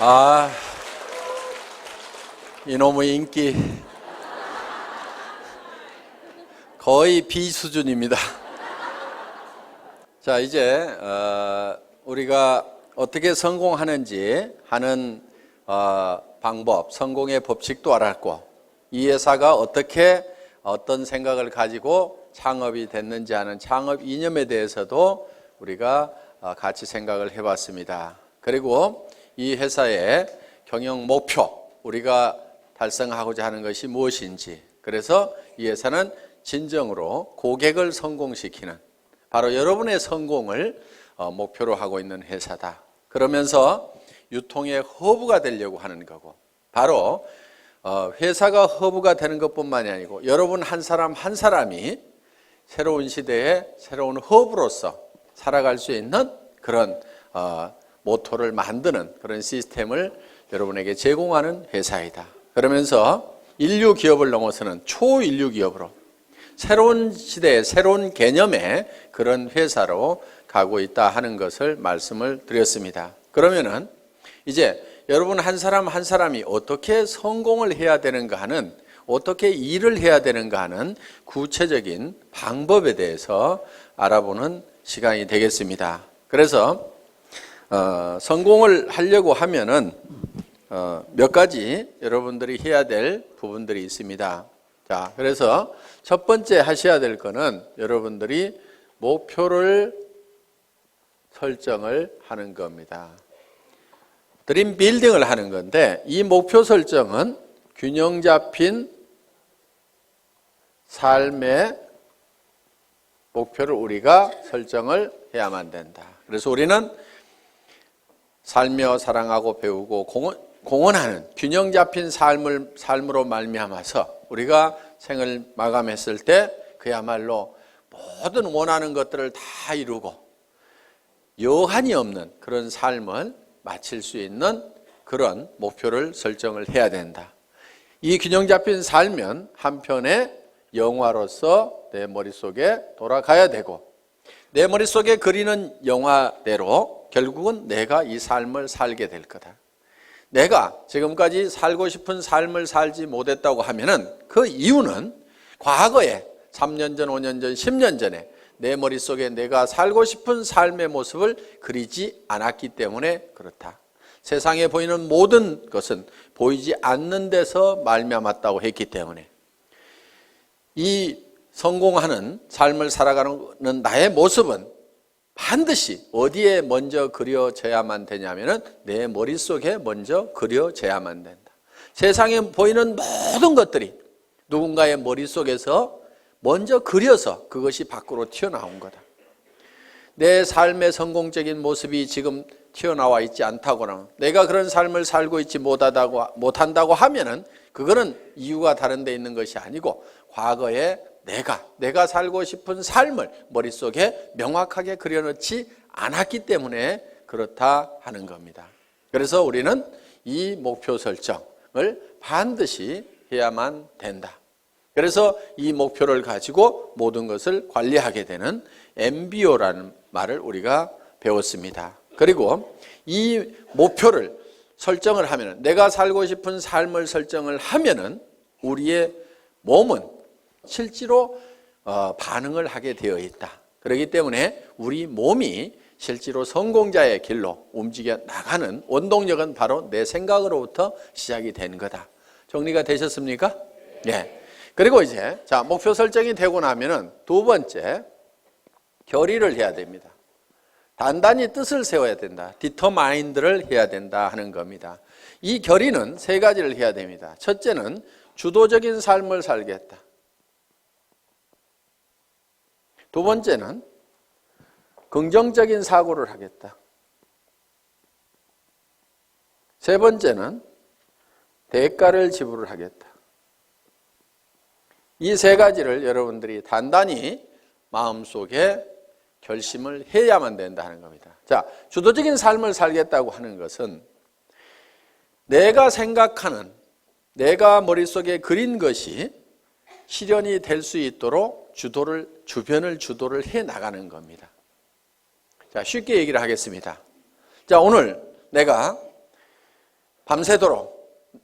아, 이놈의 인기 거의 비수준입니다. 자, 이제 우리가 어떻게 성공하는지 하는 방법, 성공의 법칙도 알았고, 이 회사가 어떻게 어떤 생각을 가지고 창업이 됐는지 하는 창업 이념에 대해서도 우리가 같이 생각을 해봤습니다. 그리고 이 회사의 경영 목표, 우리가 달성하고자 하는 것이 무엇인지, 그래서 이 회사는 진정으로 고객을 성공시키는, 바로 여러분의 성공을 목표로 하고 있는 회사다. 그러면서 유통의 허브가 되려고 하는 거고, 바로 회사가 허브가 되는 것뿐만이 아니고 여러분 한 사람 한 사람이 새로운 시대에 새로운 허브로서 살아갈 수 있는 그런 모토를 만드는 그런 시스템을 여러분에게 제공하는 회사이다. 그러면서 인류 기업을 넘어서는 초인류 기업으로 새로운 시대의 새로운 개념의 그런 회사로 가고 있다 하는 것을 말씀을 드렸습니다. 그러면은 이제 여러분 한 사람 한 사람이 어떻게 성공을 해야 되는가 하는, 어떻게 일을 해야 되는가 하는 구체적인 방법에 대해서 알아보는 시간이 되겠습니다. 그래서 성공을 하려고 하면은 몇 가지 여러분들이 해야 될 부분들이 있습니다. 자, 그래서 첫 번째 하셔야 될 거는 여러분들이 목표를 설정을 하는 겁니다. 드림 빌딩을 하는 건데, 이 목표 설정은 균형 잡힌 삶의 목표를 우리가 설정을 해야만 된다. 그래서 우리는 살며 사랑하고 배우고 공헌하는 균형 잡힌 삶으로 말미암아서 우리가 생을 마감했을 때 그야말로 모든 원하는 것들을 다 이루고 여한이 없는 그런 삶을 마칠 수 있는 그런 목표를 설정을 해야 된다. 이 균형 잡힌 삶은 한편의 영화로서 내 머릿속에 돌아가야 되고, 내 머릿속에 그리는 영화대로 결국은 내가 이 삶을 살게 될 거다. 내가 지금까지 살고 싶은 삶을 살지 못했다고 하면은 그 이유는 과거에 3년 전, 5년 전, 10년 전에 내 머릿속에 내가 살고 싶은 삶의 모습을 그리지 않았기 때문에 그렇다. 세상에 보이는 모든 것은 보이지 않는 데서 말미암았다고 했기 때문에 이 성공하는 삶을 살아가는 나의 모습은 반드시 어디에 먼저 그려져야만 되냐면은 내 머릿속에 먼저 그려져야만 된다. 세상에 보이는 모든 것들이 누군가의 머릿속에서 먼저 그려서 그것이 밖으로 튀어나온 거다. 내 삶의 성공적인 모습이 지금 튀어나와 있지 않다거나 내가 그런 삶을 살고 있지 못한다고 하면은 그거는 이유가 다른 데 있는 것이 아니고 과거에 내가 살고 싶은 삶을 머릿속에 명확하게 그려놓지 않았기 때문에 그렇다 하는 겁니다. 그래서 우리는 이 목표 설정을 반드시 해야만 된다. 그래서 이 목표를 가지고 모든 것을 관리하게 되는 MBO라는 말을 우리가 배웠습니다. 그리고 이 목표를 설정을 하면은, 내가 살고 싶은 삶을 설정을 하면은 우리의 몸은 실제로 반응을 하게 되어 있다. 그렇기 때문에 우리 몸이 실제로 성공자의 길로 움직여 나가는 원동력은 바로 내 생각으로부터 시작이 된 거다. 정리가 되셨습니까? 네. 그리고 이제 목표 설정이 되고 나면은 두 번째, 결의를 해야 됩니다. 단단히 뜻을 세워야 된다. 디터마인드를 해야 된다 하는 겁니다. 이 결의는 세 가지를 해야 됩니다. 첫째는 주도적인 삶을 살겠다. 두 번째는 긍정적인 사고를 하겠다. 세 번째는 대가를 지불을 하겠다. 이 세 가지를 여러분들이 단단히 마음속에 결심을 해야만 된다 하는 겁니다. 자, 주도적인 삶을 살겠다고 하는 것은 내가 생각하는, 내가 머릿속에 그린 것이 실현이 될 수 있도록 주변을 주도를 해 나가는 겁니다. 자, 쉽게 얘기를 하겠습니다. 자, 오늘 내가 밤새도록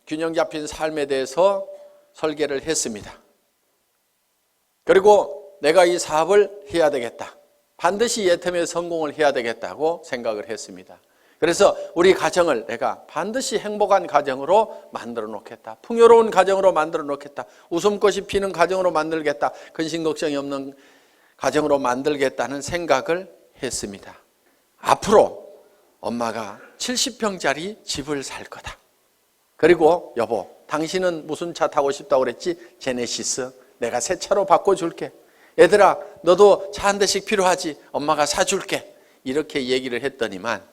균형 잡힌 삶에 대해서 설계를 했습니다. 그리고 내가 이 사업을 해야 되겠다. 반드시 예텀의 성공을 해야 되겠다고 생각을 했습니다. 그래서 우리 가정을 내가 반드시 행복한 가정으로 만들어 놓겠다. 풍요로운 가정으로 만들어 놓겠다. 웃음꽃이 피는 가정으로 만들겠다. 근심 걱정이 없는 가정으로 만들겠다는 생각을 했습니다. 앞으로 엄마가 70평짜리 집을 살 거다. 그리고 여보, 당신은 무슨 차 타고 싶다고 그랬지? 제네시스. 내가 새 차로 바꿔줄게. 얘들아, 너도 차 한 대씩 필요하지? 엄마가 사줄게. 이렇게 얘기를 했더니만,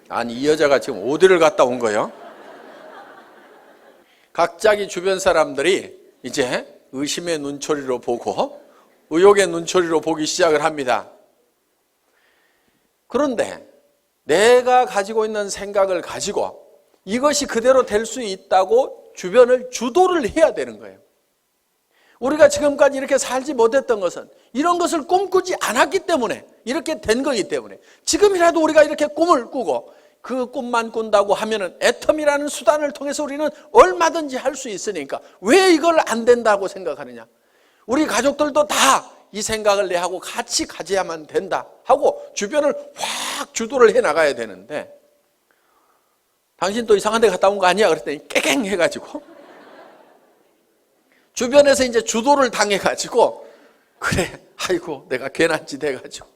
아니 이 여자가 지금 어디를 갔다 온 거예요? 각자기 주변 사람들이 이제 의심의 눈초리로 보고 의혹의 눈초리로 보기 시작을 합니다. 그런데 내가 가지고 있는 생각을 가지고 이것이 그대로 될 수 있다고 주변을 주도를 해야 되는 거예요. 우리가 지금까지 이렇게 살지 못했던 것은 이런 것을 꿈꾸지 않았기 때문에 이렇게 된 거기 때문에 지금이라도 우리가 이렇게 꿈을 꾸고 그 꿈만 꾼다고 하면은 애텀이라는 수단을 통해서 우리는 얼마든지 할 수 있으니까 왜 이걸 안 된다고 생각하느냐? 우리 가족들도 다 이 생각을 내 하고 같이 가져야만 된다 하고 주변을 확 주도를 해 나가야 되는데 당신 또 이상한 데 갔다 온 거 아니야? 그랬더니 깨갱 해가지고 주변에서 이제 주도를 당해가지고 그래 아이고 내가 괜한 짓 해가지고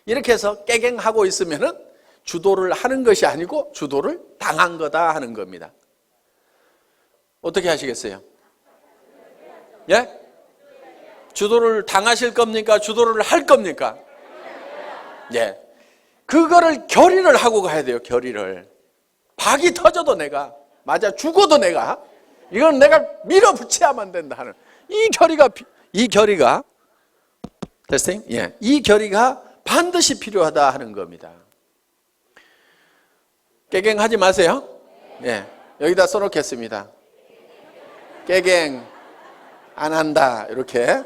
이렇게 해서 깨갱하고 있으면은 주도를 하는 것이 아니고 주도를 당한 거다 하는 겁니다. 어떻게 하시겠어요? 예? 주도를 당하실 겁니까? 주도를 할 겁니까? 예. 그거를 결의를 하고 가야 돼요. 결의를. 박이 터져도 내가 맞아 죽어도 내가 이건 내가 밀어붙여야만 된다 하는 이 결의가 테스팅? 예. 이 결의가 반드시 필요하다 하는 겁니다. 깨갱하지 마세요. 예. 여기다 써놓겠습니다. 깨갱 안 한다 이렇게.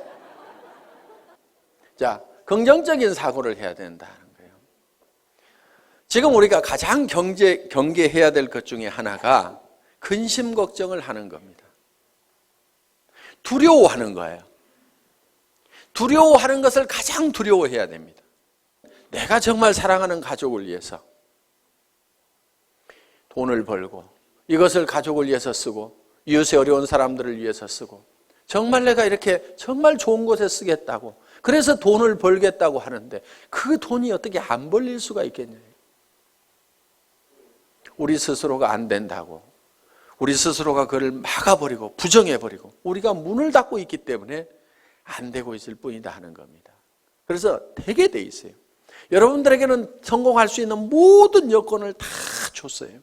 자, 긍정적인 사고를 해야 된다는 거예요. 지금 우리가 가장 경계해야 될 것 중에 하나가 근심 걱정을 하는 겁니다. 두려워하는 거예요. 두려워하는 것을 가장 두려워해야 됩니다. 내가 정말 사랑하는 가족을 위해서 돈을 벌고 이것을 가족을 위해서 쓰고 이웃의 어려운 사람들을 위해서 쓰고 정말 내가 이렇게 정말 좋은 곳에 쓰겠다고 그래서 돈을 벌겠다고 하는데 그 돈이 어떻게 안 벌릴 수가 있겠냐요. 우리 스스로가 안 된다고 우리 스스로가 그걸 막아버리고 부정해버리고 우리가 문을 닫고 있기 때문에 안 되고 있을 뿐이다 하는 겁니다. 그래서 되게 돼 있어요. 여러분들에게는 성공할 수 있는 모든 여건을 다 줬어요.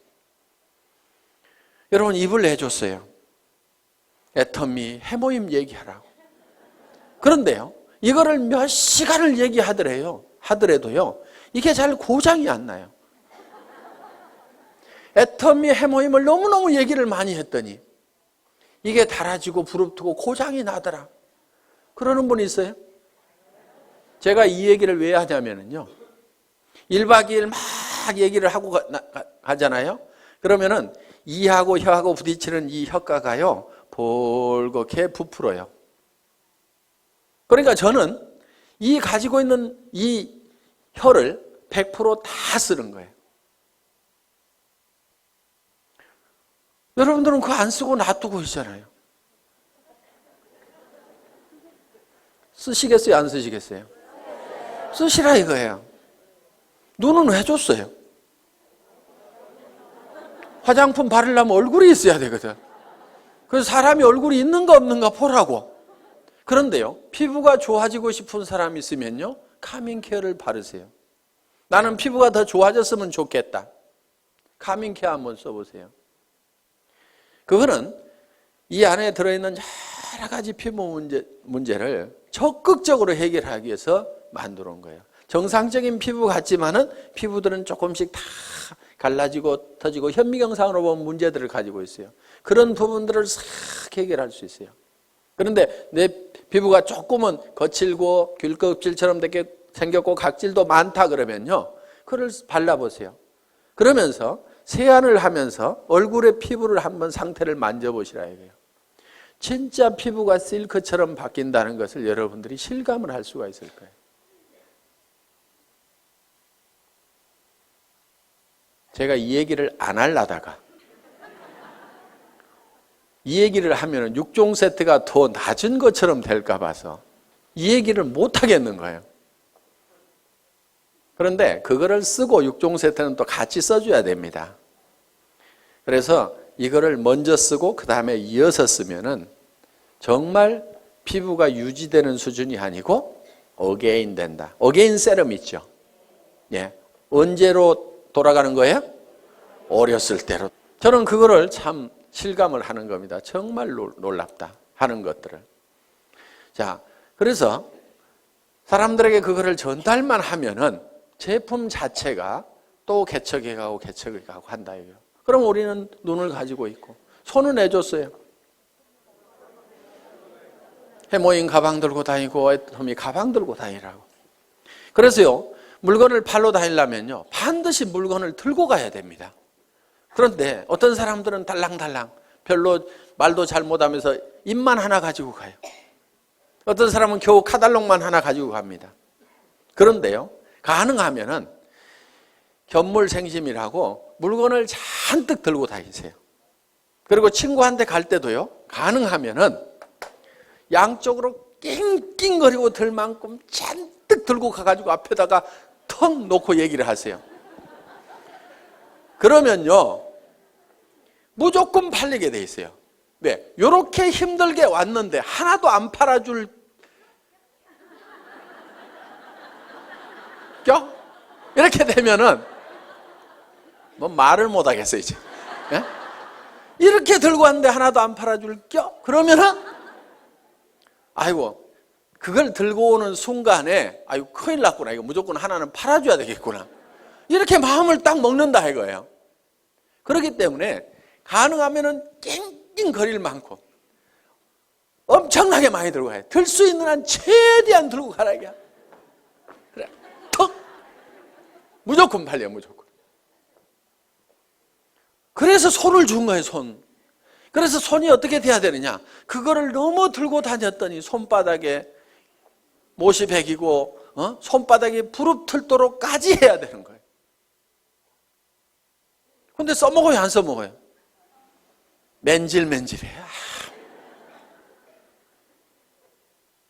여러분 입을 내줬어요. 애터미 해모임 얘기하라고. 그런데요, 이거를 몇 시간을 하더라도요, 이게 잘 고장이 안 나요. 애터미 해모임을 너무너무 얘기를 많이 했더니 이게 달아지고 부릅뜨고 고장이 나더라. 그러는 분이 있어요? 제가 이 얘기를 왜 하냐면요, 1박 2일 막 얘기를 하고 가잖아요. 그러면은 이하고 혀하고 부딪히는 이 혀가가요, 볼겋게 부풀어요. 그러니까 저는 이 가지고 있는 이 혀를 100% 다 쓰는 거예요. 여러분들은 그거 안 쓰고 놔두고 있잖아요. 쓰시겠어요? 안 쓰시겠어요? 쓰시라 이거예요. 눈은 왜 줬어요? 화장품 바르려면 얼굴이 있어야 되거든. 그래서 사람이 얼굴이 있는가 없는가 보라고. 그런데요, 피부가 좋아지고 싶은 사람이 있으면요, 카밍케어를 바르세요. 나는 피부가 더 좋아졌으면 좋겠다. 카밍케어 한번 써보세요. 그거는 이 안에 들어있는 여러 가지 피부 문제를 적극적으로 해결하기 위해서 만들어 온 거예요. 정상적인 피부 같지만은 피부들은 조금씩 다 갈라지고 터지고 현미경상으로 보면 문제들을 가지고 있어요. 그런 부분들을 싹 해결할 수 있어요. 그런데 내 피부가 조금은 거칠고 귤껍질처럼 되게 생겼고 각질도 많다 그러면요, 그걸 발라보세요. 그러면서 세안을 하면서 얼굴의 피부를 한번 상태를 만져보시라 이거예요. 진짜 피부가 실크처럼 바뀐다는 것을 여러분들이 실감을 할 수가 있을 거예요. 제가 이 얘기를 안 하려다가 이 얘기를 하면 6종 세트가 더 낮은 것처럼 될까 봐서 이 얘기를 못 하겠는 거예요. 그런데 그거를 쓰고 6종 세트는 또 같이 써줘야 됩니다. 그래서 이거를 먼저 쓰고 그 다음에 이어서 쓰면은 정말 피부가 유지되는 수준이 아니고 어게인 된다. 어게인 세럼 있죠. 예. 언제로 돌아가는 거예요? 어렸을 때로. 저는 그거를 참 실감을 하는 겁니다. 정말 놀랍다 하는 것들을. 자, 그래서 사람들에게 그거를 전달만 하면은 제품 자체가 또 개척해 가고 한다 이거예요. 그럼 우리는 눈을 가지고 있고 손은 내줬어요. 해모인 가방 들고 다니고 애터미 가방 들고 다니라고. 그래서요, 물건을 팔러 다니려면요 반드시 물건을 들고 가야 됩니다. 그런데 어떤 사람들은 달랑달랑 별로 말도 잘 못하면서 입만 하나 가지고 가요. 어떤 사람은 겨우 카달록만 하나 가지고 갑니다. 그런데요, 가능하면은 견물생심이라고 물건을 잔뜩 들고 다니세요. 그리고 친구한테 갈 때도요, 가능하면은 양쪽으로 낑낑거리고 들 만큼 잔뜩 들고 가가지고 앞에다가 턱 놓고 얘기를 하세요. 그러면요 무조건 팔리게 돼 있어요. 왜? 이렇게 힘들게 왔는데 하나도 안 팔아줄 껴? 이렇게 되면은 뭐 말을 못 하겠어요 이제. 예? 이렇게 들고 왔는데 하나도 안 팔아줄 껴? 그러면은 아이고 그걸 들고 오는 순간에 아이고 큰일 났구나, 이거 무조건 하나는 팔아줘야 되겠구나, 이렇게 마음을 딱 먹는다 이거예요. 그렇기 때문에 가능하면은 낑낑거릴 만큼 엄청나게 많이 들고 가야 돼. 들 수 있는 한 최대한 들고 가라 이게. 그래, 턱 무조건 팔려, 무조건. 그래서 손을 준 거예요, 손. 그래서 손이 어떻게 돼야 되느냐, 그거를 너무 들고 다녔더니 손바닥에 못이 베기고 손바닥이 부릅틀도록까지 해야 되는 거예요. 근데 써먹어요, 안 써먹어요? 맨질맨질해.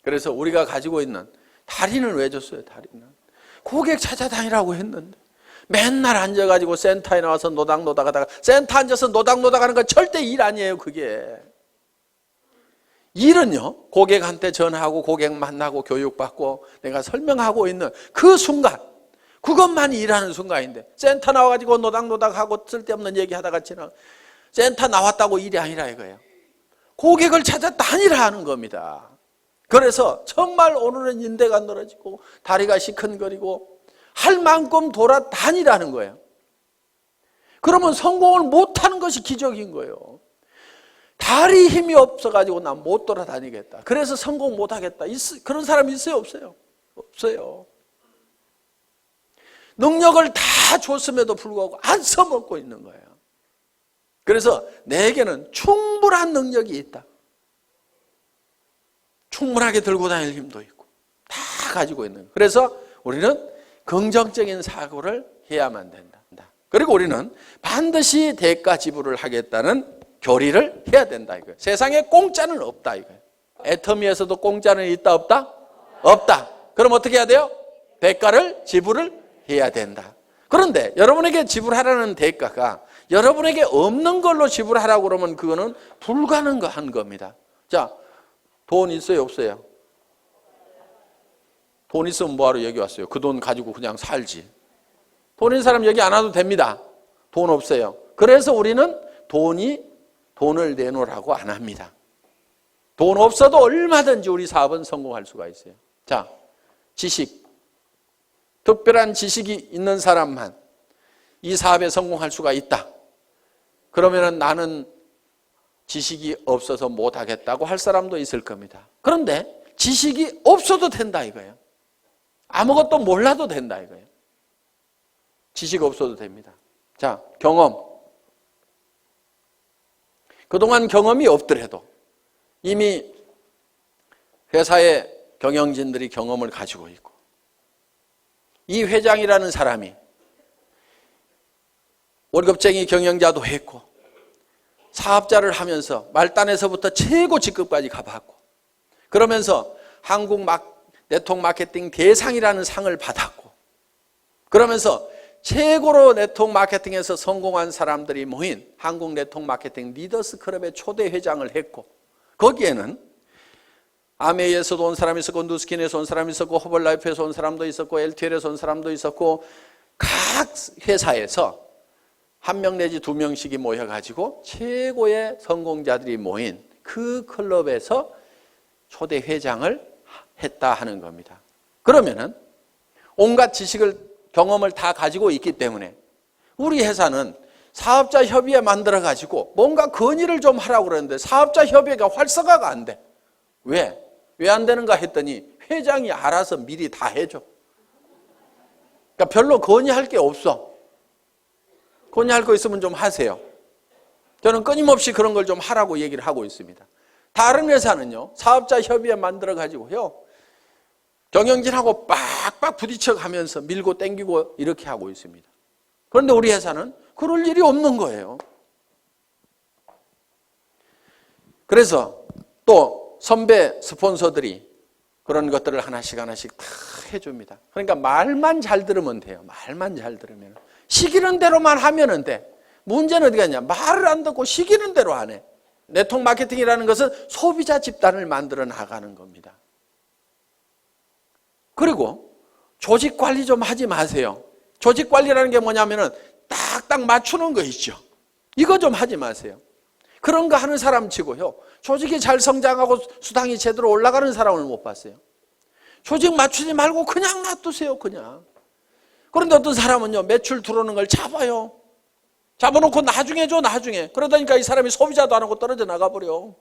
그래서 우리가 가지고 있는 다리는 왜 줬어요? 다리는 고객 찾아다니라고 했는데 맨날 앉아가지고 센터에 나와서 노닥노닥 하다가, 센터 앉아서 노닥노닥 하는 건 절대 일 아니에요. 그게 일은요, 고객한테 전화하고 고객 만나고 교육받고 내가 설명하고 있는 그 순간, 그것만이 일하는 순간인데 센터 나와가지고 노닥노닥하고 쓸데없는 얘기하다가 지나 센터 나왔다고 일이 아니라 이거예요. 고객을 찾아다니라 하는 겁니다. 그래서 정말 오늘은 인대가 늘어지고 다리가 시큰거리고 할 만큼 돌아다니라는 거예요. 그러면 성공을 못하는 것이 기적인 거예요. 다리 힘이 없어가지고 난 못 돌아다니겠다, 그래서 성공 못하겠다, 그런 사람 있어요? 없어요? 없어요. 능력을 다 줬음에도 불구하고 안 써먹고 있는 거예요. 그래서 내게는 충분한 능력이 있다. 충분하게 들고 다닐 힘도 있고 다 가지고 있는 거예요. 그래서 우리는 긍정적인 사고를 해야만 된다. 그리고 우리는 반드시 대가 지불을 하겠다는 교리를 해야 된다 이거예요. 세상에 공짜는 없다 이거예요. 애터미에서도 공짜는 있다 없다? 없다. 그럼 어떻게 해야 돼요? 대가를 지불을 해야 된다. 그런데 여러분에게 지불하라는 대가가 여러분에게 없는 걸로 지불하라고 그러면 그거는 불가능한 겁니다. 자, 돈 있어요, 없어요? 돈 있으면 뭐하러 여기 왔어요? 그 돈 가지고 그냥 살지. 돈 있는 사람 여기 안 와도 됩니다. 돈 없어요. 그래서 우리는 돈을 내놓으라고 안 합니다. 돈 없어도 얼마든지 우리 사업은 성공할 수가 있어요. 자, 지식. 특별한 지식이 있는 사람만 이 사업에 성공할 수가 있다. 그러면 나는 지식이 없어서 못하겠다고 할 사람도 있을 겁니다. 그런데 지식이 없어도 된다 이거예요. 아무것도 몰라도 된다 이거예요. 지식 없어도 됩니다. 자, 자, 경험. 그동안 경험이 없더라도 이미 회사의 경영진들이 경험을 가지고 있고, 이 회장이라는 사람이 월급쟁이 경영자도 했고 사업자를 하면서 말단에서부터 최고 직급까지 가봤고, 그러면서 한국 네트워크 마케팅 대상이라는 상을 받았고, 그러면서 최고로 네트워크 마케팅에서 성공한 사람들이 모인 한국 네트워크 마케팅 리더스 클럽의 초대 회장을 했고, 거기에는 아메이에서도 온 사람이 있었고, 누스킨에서 온 사람이 있었고, 허벌라이프에서 온 사람도 있었고, LTL에서 온 사람도 있었고, 각 회사에서 한 명 내지 두 명씩이 모여가지고 최고의 성공자들이 모인 그 클럽에서 초대 회장을 했다 하는 겁니다. 그러면은 온갖 지식을, 경험을 다 가지고 있기 때문에 우리 회사는 사업자 협의회 만들어가지고 뭔가 건의를 좀 하라고 그러는데 사업자 협의회가 활성화가 안 돼. 왜? 왜 안 되는가 했더니 회장이 알아서 미리 다 해줘. 그러니까 별로 건의할 게 없어. 건의할 거 있으면 좀 하세요. 저는 끊임없이 그런 걸 좀 하라고 얘기를 하고 있습니다. 다른 회사는요, 사업자 협의회 만들어가지고요, 경영진하고 빡빡 부딪혀 가면서 밀고 땡기고 이렇게 하고 있습니다. 그런데 우리 회사는 그럴 일이 없는 거예요. 그래서 또 선배 스폰서들이 그런 것들을 하나씩 하나씩 다 해줍니다. 그러니까 말만 잘 들으면 돼요. 말만 잘 들으면. 시키는 대로만 하면 돼. 문제는 어디 갔냐? 말을 안 듣고 시키는 대로 안 해. 네트워크 마케팅이라는 것은 소비자 집단을 만들어 나가는 겁니다. 그리고 조직 관리 좀 하지 마세요. 조직 관리라는 게 뭐냐면은 딱딱 맞추는 거 있죠. 이거 좀 하지 마세요. 그런 거 하는 사람 치고요, 조직이 잘 성장하고 수당이 제대로 올라가는 사람을 못 봤어요. 조직 맞추지 말고 그냥 놔두세요. 그냥. 그런데 어떤 사람은요, 매출 들어오는 걸 잡아요. 잡아놓고 나중에 줘, 나중에. 그러다니까 이 사람이 소비자도 안 하고 떨어져 나가버려.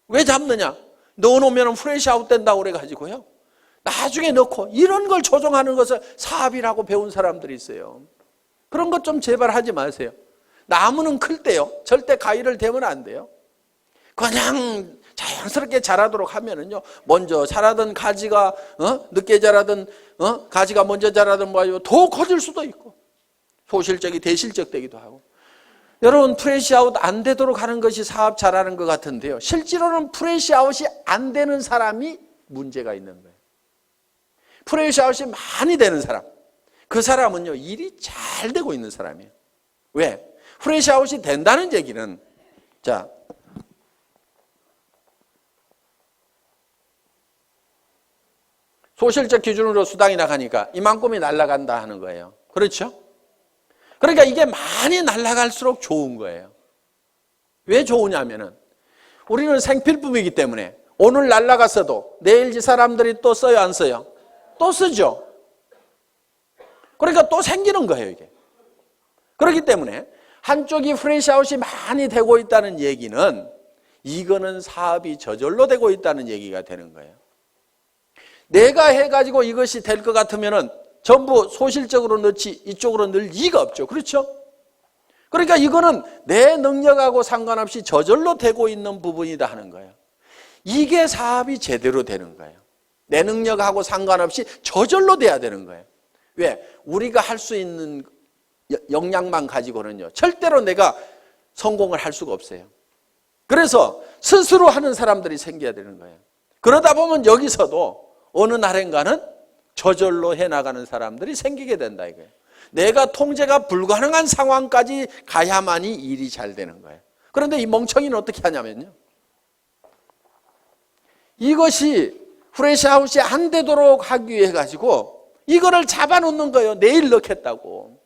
왜 잡느냐? 넣어놓으면 프레시 아웃 된다고 그래가지고요, 나중에 넣고, 이런 걸 조정하는 것을 사업이라고 배운 사람들이 있어요. 그런 것 좀 제발 하지 마세요. 나무는 클 때요, 절대 가위를 대면 안 돼요. 그냥 자연스럽게 자라도록 하면은요, 먼저 자라던 가지가 늦게 자라던 가지가 먼저 자라던 뭐 더 커질 수도 있고, 소실적이 대실적 되기도 하고. 여러분, 프레시아웃 안 되도록 하는 것이 사업 잘하는 것 같은데요, 실제로는 프레시아웃이 안 되는 사람이 문제가 있는 거예요. 프레시아웃이 많이 되는 사람, 그 사람은요, 일이 잘 되고 있는 사람이에요. 왜? 프레시아웃이 된다는 얘기는, 자, 소실적 기준으로 수당이 나가니까 이만큼이 날아간다 하는 거예요. 그렇죠? 그러니까 이게 많이 날아갈수록 좋은 거예요. 왜 좋으냐면은 우리는 생필품이기 때문에 오늘 날아갔어도 내일 이 사람들이 또 써요, 안 써요? 또 쓰죠. 그러니까 또 생기는 거예요, 이게. 그렇기 때문에 한쪽이 프레시아웃이 많이 되고 있다는 얘기는 이거는 사업이 저절로 되고 있다는 얘기가 되는 거예요. 내가 해가지고 이것이 될 것 같으면은 전부 소실적으로 넣지 이쪽으로 넣을 이유가 없죠. 그렇죠? 그러니까 이거는 내 능력하고 상관없이 저절로 되고 있는 부분이다 하는 거예요. 이게 사업이 제대로 되는 거예요. 내 능력하고 상관없이 저절로 돼야 되는 거예요. 왜? 우리가 할 수 있는 역량만 가지고는요, 절대로 내가 성공을 할 수가 없어요. 그래서 스스로 하는 사람들이 생겨야 되는 거예요. 그러다 보면 여기서도 어느 날인가는 저절로 해나가는 사람들이 생기게 된다 이거예요. 내가 통제가 불가능한 상황까지 가야만이 일이 잘 되는 거예요. 그런데 이 멍청이는 어떻게 하냐면요, 이것이 프레시아웃이 안 되도록 하기 위해 가지고 이거를 잡아놓는 거예요. 내일 넣겠다고.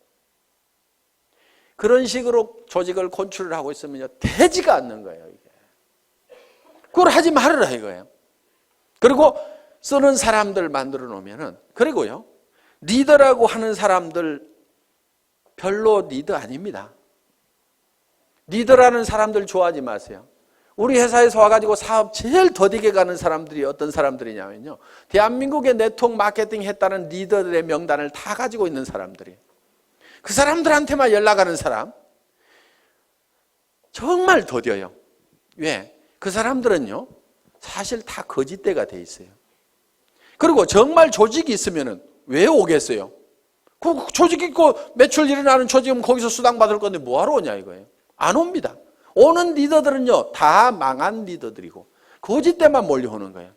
그런 식으로 조직을 건축을 하고 있으면요, 되지가 않는 거예요. 이게. 그걸 하지 말아라 이거예요. 그리고 쓰는 사람들 만들어 놓으면은, 그리고요, 리더라고 하는 사람들 별로 리더 아닙니다. 리더라는 사람들 좋아하지 마세요. 우리 회사에서 와가지고 사업 제일 더디게 가는 사람들이 어떤 사람들이냐면요, 대한민국의 네트워크 마케팅 했다는 리더들의 명단을 다 가지고 있는 사람들이에요. 그 사람들한테만 연락하는 사람 정말 더뎌요. 왜? 그 사람들은요 사실 다 거짓대가 돼 있어요. 그리고 정말 조직이 있으면 왜 오겠어요? 그 조직 있고 매출 일어나는 조직은 거기서 수당 받을 건데 뭐하러 오냐 이거예요. 안 옵니다. 오는 리더들은요 다 망한 리더들이고 거짓대만 몰려오는 거예요.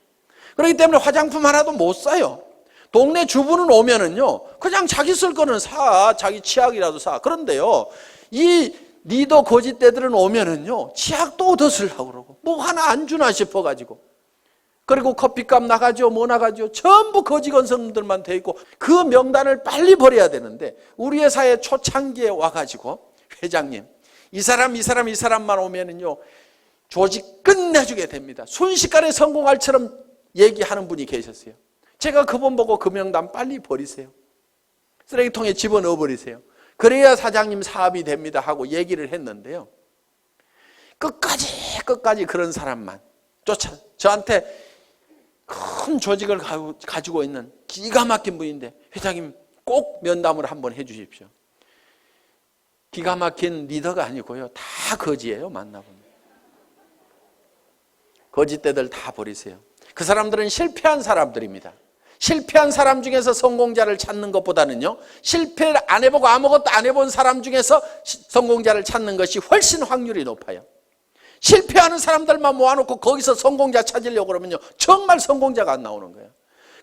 그렇기 때문에 화장품 하나도 못 사요. 동네 주부는 오면은요 그냥 자기 쓸 거는 사, 자기 치약이라도 사. 그런데요 이 리더 거짓대들은 오면은요 치약도 더 쓰려고 그러고 뭐 하나 안 주나 싶어가지고, 그리고 커피값 나가죠, 뭐 나가죠. 전부 거지 건성들만 돼 있고 그 명단을 빨리 버려야 되는데 우리 회사의 초창기에 와가지고 회장님 이 사람만 오면은요 조직 끝내주게 됩니다. 순식간에 성공할처럼 얘기하는 분이 계셨어요. 제가 그분 보고 그 명단 빨리 버리세요. 쓰레기통에 집어넣어 버리세요. 그래야 사장님 사업이 됩니다 하고 얘기를 했는데요. 끝까지 그런 사람만 저한테 큰 조직을 가지고 있는 기가 막힌 분인데 회장님 꼭 면담을 한번 해 주십시오. 기가 막힌 리더가 아니고요. 다 거지예요. 만나보면. 거짓대들 다 버리세요. 그 사람들은 실패한 사람들입니다. 실패한 사람 중에서 성공자를 찾는 것보다는요. 실패를 안 해보고 아무것도 안 해본 사람 중에서 성공자를 찾는 것이 훨씬 확률이 높아요. 실패하는 사람들만 모아놓고 거기서 성공자 찾으려고 그러면요 정말 성공자가 안 나오는 거예요.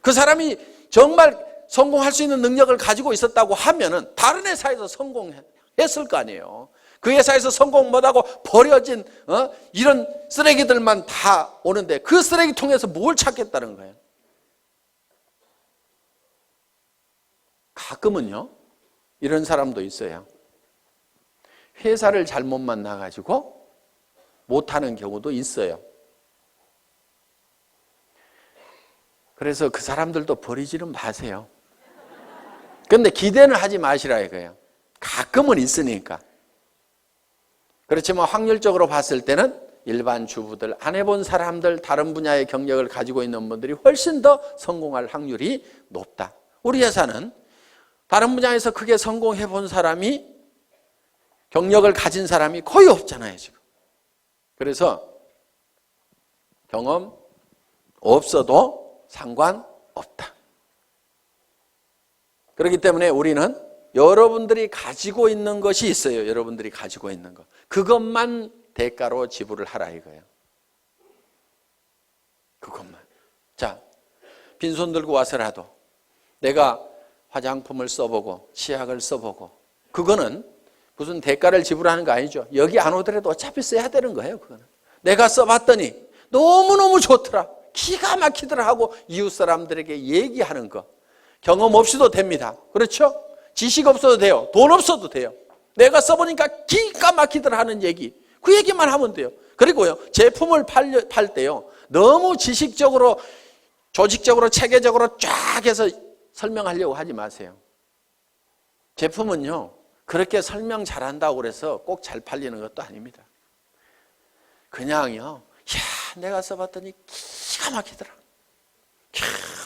그 사람이 정말 성공할 수 있는 능력을 가지고 있었다고 하면은 다른 회사에서 성공했을 거 아니에요. 그 회사에서 성공 못하고 버려진 이런 쓰레기들만 다 오는데 그 쓰레기통에서 뭘 찾겠다는 거예요. 가끔은요 이런 사람도 있어요. 회사를 잘못 만나가지고 못하는 경우도 있어요. 그래서 그 사람들도 버리지는 마세요. 그런데 기대는 하지 마시라 이거예요. 가끔은 있으니까. 그렇지만 확률적으로 봤을 때는 일반 주부들, 안 해본 사람들, 다른 분야의 경력을 가지고 있는 분들이 훨씬 더 성공할 확률이 높다. 우리 회사는 다른 분야에서 크게 성공해 본 사람이, 경력을 가진 사람이 거의 없잖아요 지금. 그래서 경험 없어도 상관없다. 그렇기 때문에 우리는 여러분들이 가지고 있는 것이 있어요. 여러분들이 가지고 있는 것. 그것만 대가로 지불을 하라 이거예요. 그것만. 자, 빈손 들고 와서라도 내가 화장품을 써보고 치약을 써보고, 그거는 무슨 대가를 지불하는 거 아니죠. 여기 안 오더라도 어차피 써야 되는 거예요. 그거는 내가 써봤더니 너무너무 좋더라, 기가 막히더라 하고 이웃 사람들에게 얘기하는 거. 경험 없이도 됩니다. 그렇죠? 지식 없어도 돼요. 돈 없어도 돼요. 내가 써보니까 기가 막히더라 하는 얘기, 그 얘기만 하면 돼요. 그리고요, 제품을 팔 때요, 너무 지식적으로, 조직적으로, 체계적으로 쫙 해서 설명하려고 하지 마세요. 제품은요, 그렇게 설명 잘한다고 그래서 꼭 잘 팔리는 것도 아닙니다. 그냥요, 내가 써봤더니 기가 막히더라.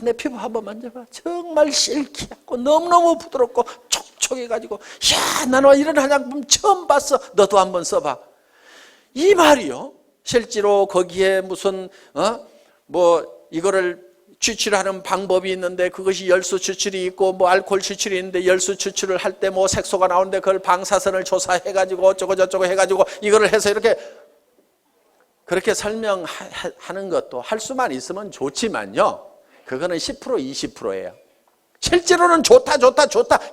내 피부 한번 만져봐. 정말 실키하고 너무너무 부드럽고 촉촉해가지고, 나는 이런 화장품 처음 봤어. 너도 한번 써봐. 이 말이요, 실제로 거기에 무슨 이거를 추출하는 방법이 있는데, 그것이 열수 추출이 있고 뭐 알코올 추출이 있는데, 열수 추출을 할 때 뭐 색소가 나오는데 그걸 방사선을 조사해가지고 어쩌고 저쩌고 해가지고 이거를 해서 이렇게, 그렇게 설명하는 것도 할 수만 있으면 좋지만요, 그거는 10% 20%예요. 실제로는 좋다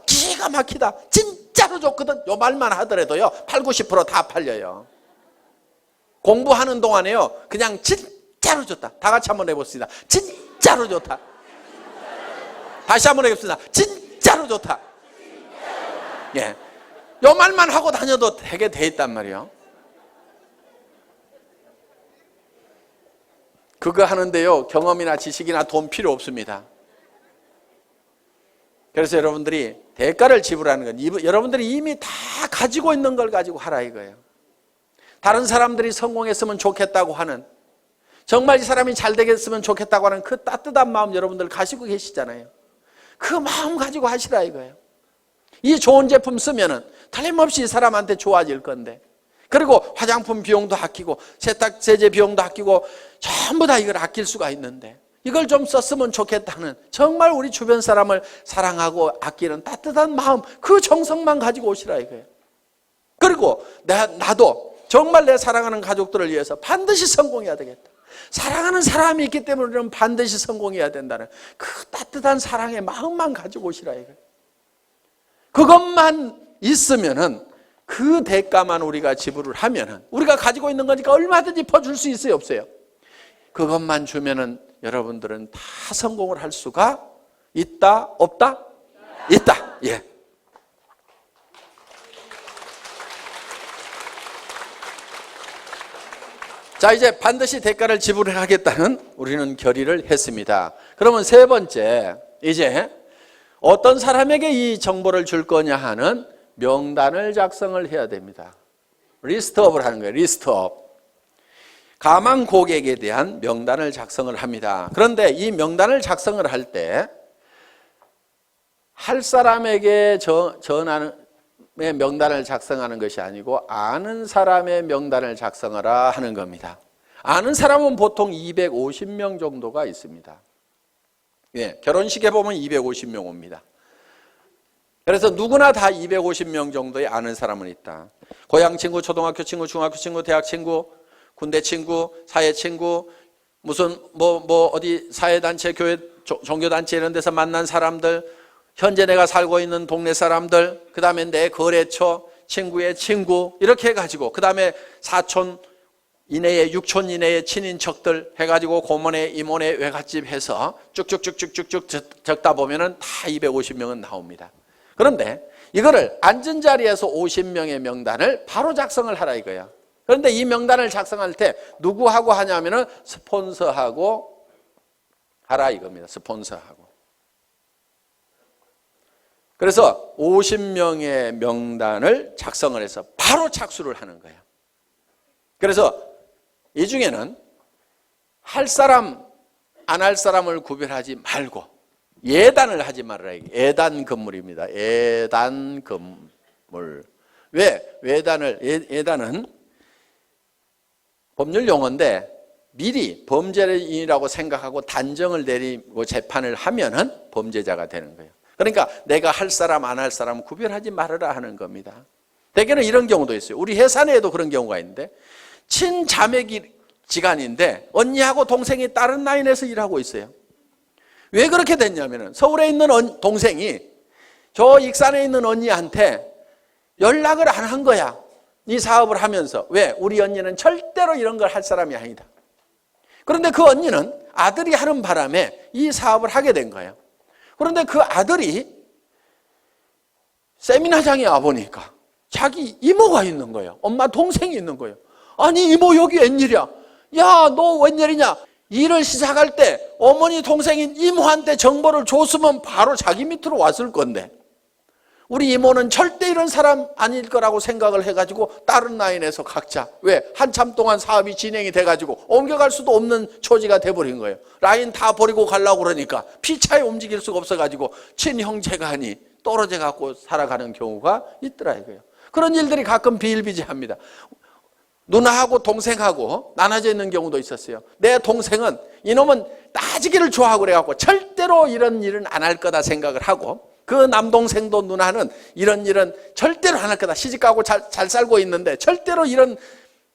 기가 막히다 진짜로 좋거든, 요 말만 하더라도요 8, 90% 다 팔려요. 공부하는 동안에요 그냥 진짜로 좋다, 다 같이 한번 해봅시다. 진짜로 좋다. 다시 한번 해봅시다. 진짜로 좋다. 예, 요 말만 하고 다녀도 되게 돼 있단 말이에요. 그거 하는데요, 경험이나 지식이나 돈 필요 없습니다. 그래서 여러분들이 대가를 지불하는 건, 여러분들이 이미 다 가지고 있는 걸 가지고 하라 이거예요. 다른 사람들이 성공했으면 좋겠다고 하는, 정말 이 사람이 잘 되겠으면 좋겠다고 하는 그 따뜻한 마음 여러분들 가지고 계시잖아요. 그 마음 가지고 하시라 이거예요. 이 좋은 제품 쓰면은 틀림없이 이 사람한테 좋아질 건데, 그리고 화장품 비용도 아끼고 세탁 세제 비용도 아끼고 전부 다 이걸 아낄 수가 있는데, 이걸 좀 썼으면 좋겠다는 정말 우리 주변 사람을 사랑하고 아끼는 따뜻한 마음, 그 정성만 가지고 오시라 이거예요. 그리고 나도 정말 내 사랑하는 가족들을 위해서 반드시 성공해야 되겠다. 사랑하는 사람이 있기 때문에 우리는 반드시 성공해야 된다는 그 따뜻한 사랑의 마음만 가지고 오시라 이거예요. 그것만 있으면은, 그 대가만 우리가 지불을 하면은, 우리가 가지고 있는 거니까 얼마든지 퍼줄 수 있어요, 없어요? 그것만 주면은 여러분들은 다 성공을 할 수가 있다, 없다? 있다. 예. 자, 이제 반드시 대가를 지불하겠다는 우리는 결의를 했습니다. 그러면 세 번째, 이제 어떤 사람에게 이 정보를 줄 거냐 하는 명단을 작성을 해야 됩니다. 리스트업을 하는 거예요. 리스트업. 가망 고객에 대한 명단을 작성을 합니다. 그런데 이 명단을 작성을 할 때 할 사람에게 전하는 명단을 작성하는 것이 아니고 아는 사람의 명단을 작성하라 하는 겁니다. 아는 사람은 보통 250명 정도가 있습니다. 예, 결혼식에 보면 250명 옵니다. 그래서 누구나 다 250명 정도의 아는 사람은 있다. 고향 친구, 초등학교 친구, 중학교 친구, 대학 친구, 군대 친구, 사회 친구, 무슨 어디 사회단체, 교회, 종교단체 이런 데서 만난 사람들, 현재 내가 살고 있는 동네 사람들, 그 다음에 내 거래처, 친구의 친구, 이렇게 해가지고, 그 다음에 사촌 이내에, 육촌 이내의 친인척들 해가지고 고모네, 이모네, 외갓집 해서 쭉쭉쭉쭉쭉 적다 보면은 다 250명은 나옵니다. 그런데 이거를 앉은 자리에서 50명의 명단을 바로 작성을 하라 이거야. 그런데 이 명단을 작성할 때 누구하고 하냐면은 스폰서하고 하라 이겁니다. 스폰서하고. 그래서 50명의 명단을 작성을 해서 바로 착수를 하는 거예요. 그래서 이 중에는 할 사람, 안 할 사람을 구별하지 말고 예단을 하지 말아라. 예단 건물입니다. 예단 건물. 왜? 예단은 법률 용어인데 미리 범죄인이라고 생각하고 단정을 내리고 재판을 하면은 범죄자가 되는 거예요. 그러니까 내가 할 사람, 안 할 사람 구별하지 말아라 하는 겁니다. 대개는 이런 경우도 있어요. 우리 회사 내에도 그런 경우가 있는데 친자매지간인데 언니하고 동생이 다른 라인에서 일하고 있어요. 왜 그렇게 됐냐면은 서울에 있는 동생이 저 익산에 있는 언니한테 연락을 안 한 거야. 이 사업을 하면서. 왜? 우리 언니는 절대로 이런 걸 할 사람이 아니다. 그런데 그 언니는 아들이 하는 바람에 이 사업을 하게 된 거예요. 그런데 그 아들이 세미나장에 와보니까 자기 이모가 있는 거예요. 엄마 동생이 있는 거예요. 아니 이모 여기 웬일이야? 야 너 웬일이냐? 일을 시작할 때 어머니 동생인 이모한테 정보를 줬으면 바로 자기 밑으로 왔을 건데 우리 이모는 절대 이런 사람 아닐 거라고 생각을 해가지고 다른 라인에서 각자 왜? 한참 동안 사업이 진행이 돼가지고 옮겨갈 수도 없는 처지가 돼버린 거예요. 라인 다 버리고 가려고 그러니까 피차에 움직일 수가 없어가지고 친형제간이 떨어져 갖고 살아가는 경우가 있더라 이거예요. 그런 일들이 가끔 비일비재합니다. 누나하고 동생하고 나눠져 있는 경우도 있었어요. 내 동생은 이놈은 따지기를 좋아하고 그래갖고 절대로 이런 일은 안 할 거다 생각을 하고 그 남동생도 누나는 이런 일은 절대로 안 할 거다. 시집가고 잘 살고 있는데 절대로 이런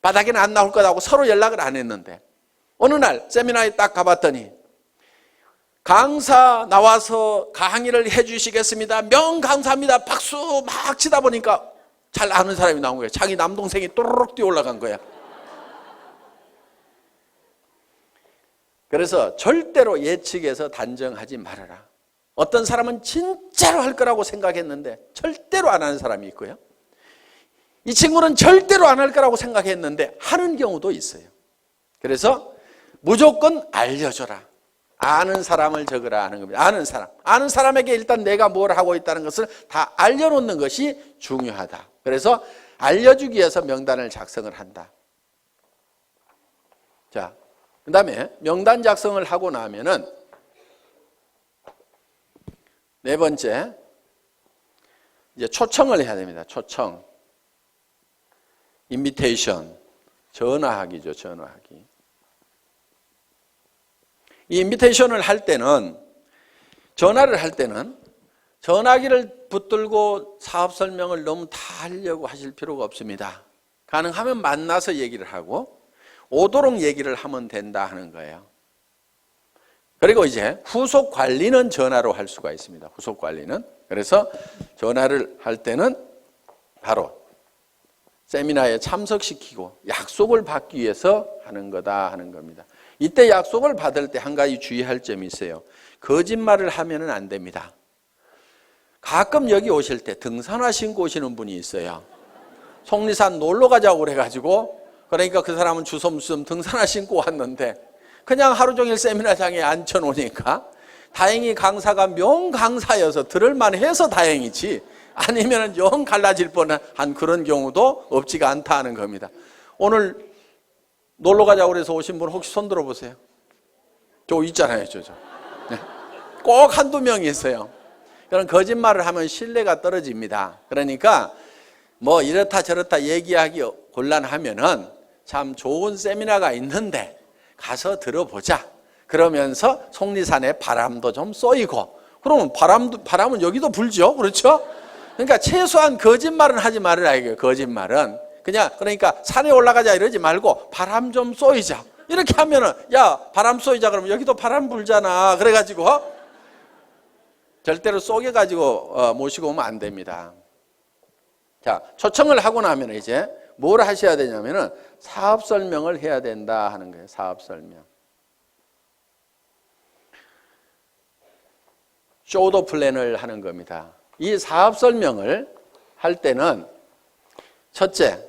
바닥에는 안 나올 거다 하고 서로 연락을 안 했는데 어느 날 세미나에 딱 가봤더니 강사 나와서 강의를 해주시겠습니다. 명감사합니다. 박수 막 치다 보니까 잘 아는 사람이 나온 거예요. 자기 남동생이 또르륵 뛰어 올라간 거야. 그래서 절대로 예측해서 단정하지 말아라. 어떤 사람은 진짜로 할 거라고 생각했는데 절대로 안 하는 사람이 있고요. 이 친구는 절대로 안 할 거라고 생각했는데 하는 경우도 있어요. 그래서 무조건 알려줘라. 아는 사람을 적으라 하는 겁니다. 아는 사람에게 일단 내가 뭘 하고 있다는 것을 다 알려놓는 것이 중요하다. 그래서 알려주기 위해서 명단을 작성을 한다. 자, 그 다음에 명단 작성을 하고 나면은 네 번째, 이제 초청을 해야 됩니다. 초청. 인비테이션. 전화하기죠, 전화하기. 이 인비테이션을 할 때는, 전화를 할 때는 전화기를 붙들고 사업 설명을 너무 다 하려고 하실 필요가 없습니다. 가능하면 만나서 얘기를 하고 오도록 얘기를 하면 된다 하는 거예요. 그리고 이제 후속 관리는 전화로 할 수가 있습니다. 후속 관리는. 그래서 전화를 할 때는 바로 세미나에 참석시키고 약속을 받기 위해서 하는 거다 하는 겁니다. 이때 약속을 받을 때 한 가지 주의할 점이 있어요. 거짓말을 하면은 안 됩니다. 가끔 여기 오실 때 등산화 신고 오시는 분이 있어요. 속리산 놀러 가자고 그래가지고, 그러니까 그 사람은 주섬주섬 등산화 신고 왔는데 그냥 하루 종일 세미나장에 앉혀놓으니까, 다행히 강사가 명강사여서 들을만 해서 다행이지, 아니면 영 갈라질 뻔한 그런 경우도 없지가 않다 하는 겁니다. 오늘 놀러 가자고 그래서 오신 분 혹시 손 들어보세요. 저 있잖아요, 저. 네. 꼭 한두 명이 있어요. 그런 거짓말을 하면 신뢰가 떨어집니다. 그러니까 뭐 이렇다 저렇다 얘기하기 곤란하면은 참 좋은 세미나가 있는데 가서 들어보자. 그러면서 속리산에 바람도 좀 쏘이고, 그러면 바람은 여기도 불죠. 그렇죠? 그러니까 최소한 거짓말은 하지 말으라 이거예요. 거짓말은. 그러니까 산에 올라가자 이러지 말고 바람 좀 쏘이자. 이렇게 하면은, 야, 바람 쏘이자 그러면 여기도 바람 불잖아. 그래가지고 절대로 쏘개가지고 모시고 오면 안 됩니다. 자, 초청을 하고 나면 이제 뭘 하셔야 되냐면은 사업 설명을 해야 된다 하는 거예요. 사업 설명. 쇼더 플랜을 하는 겁니다. 이 사업 설명을 할 때는 첫째,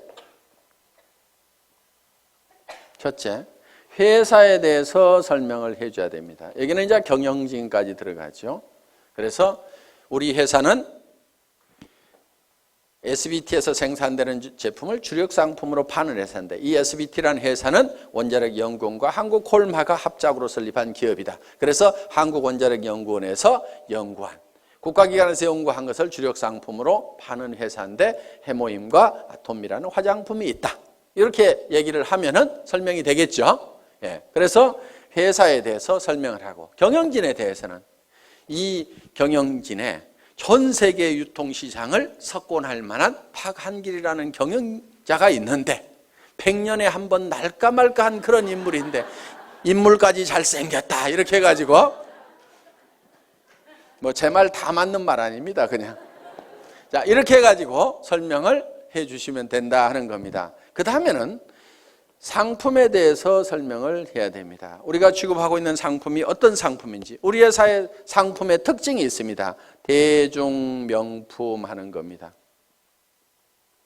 회사에 대해서 설명을 해줘야 됩니다. 여기는 이제 경영진까지 들어가죠. 그래서 우리 회사는 SBT에서 생산되는 제품을 주력 상품으로 파는 회사인데, 이 SBT라는 회사는 원자력연구원과 한국콜마가 합작으로 설립한 기업이다. 그래서 한국원자력연구원에서 연구한, 국가기관에서 연구한 것을 주력 상품으로 파는 회사인데 해모임과 아톰이라는 화장품이 있다. 이렇게 얘기를 하면은 설명이 되겠죠. 예. 그래서 회사에 대해서 설명을 하고, 경영진에 대해서는 이 경영진의 전 세계 유통시장을 석권할 만한 박한길이라는 경영자가 있는데 100년에 한 번 날까 말까한 그런 인물인데 인물까지 잘생겼다 이렇게 해가지고, 뭐 제 말 다 맞는 말 아닙니다. 그냥 자, 이렇게 해가지고 설명을 해주시면 된다 하는 겁니다. 그 다음에는 상품에 대해서 설명을 해야 됩니다. 우리가 취급하고 있는 상품이 어떤 상품인지, 우리 회사의 상품의 특징이 있습니다. 대중명품 하는 겁니다.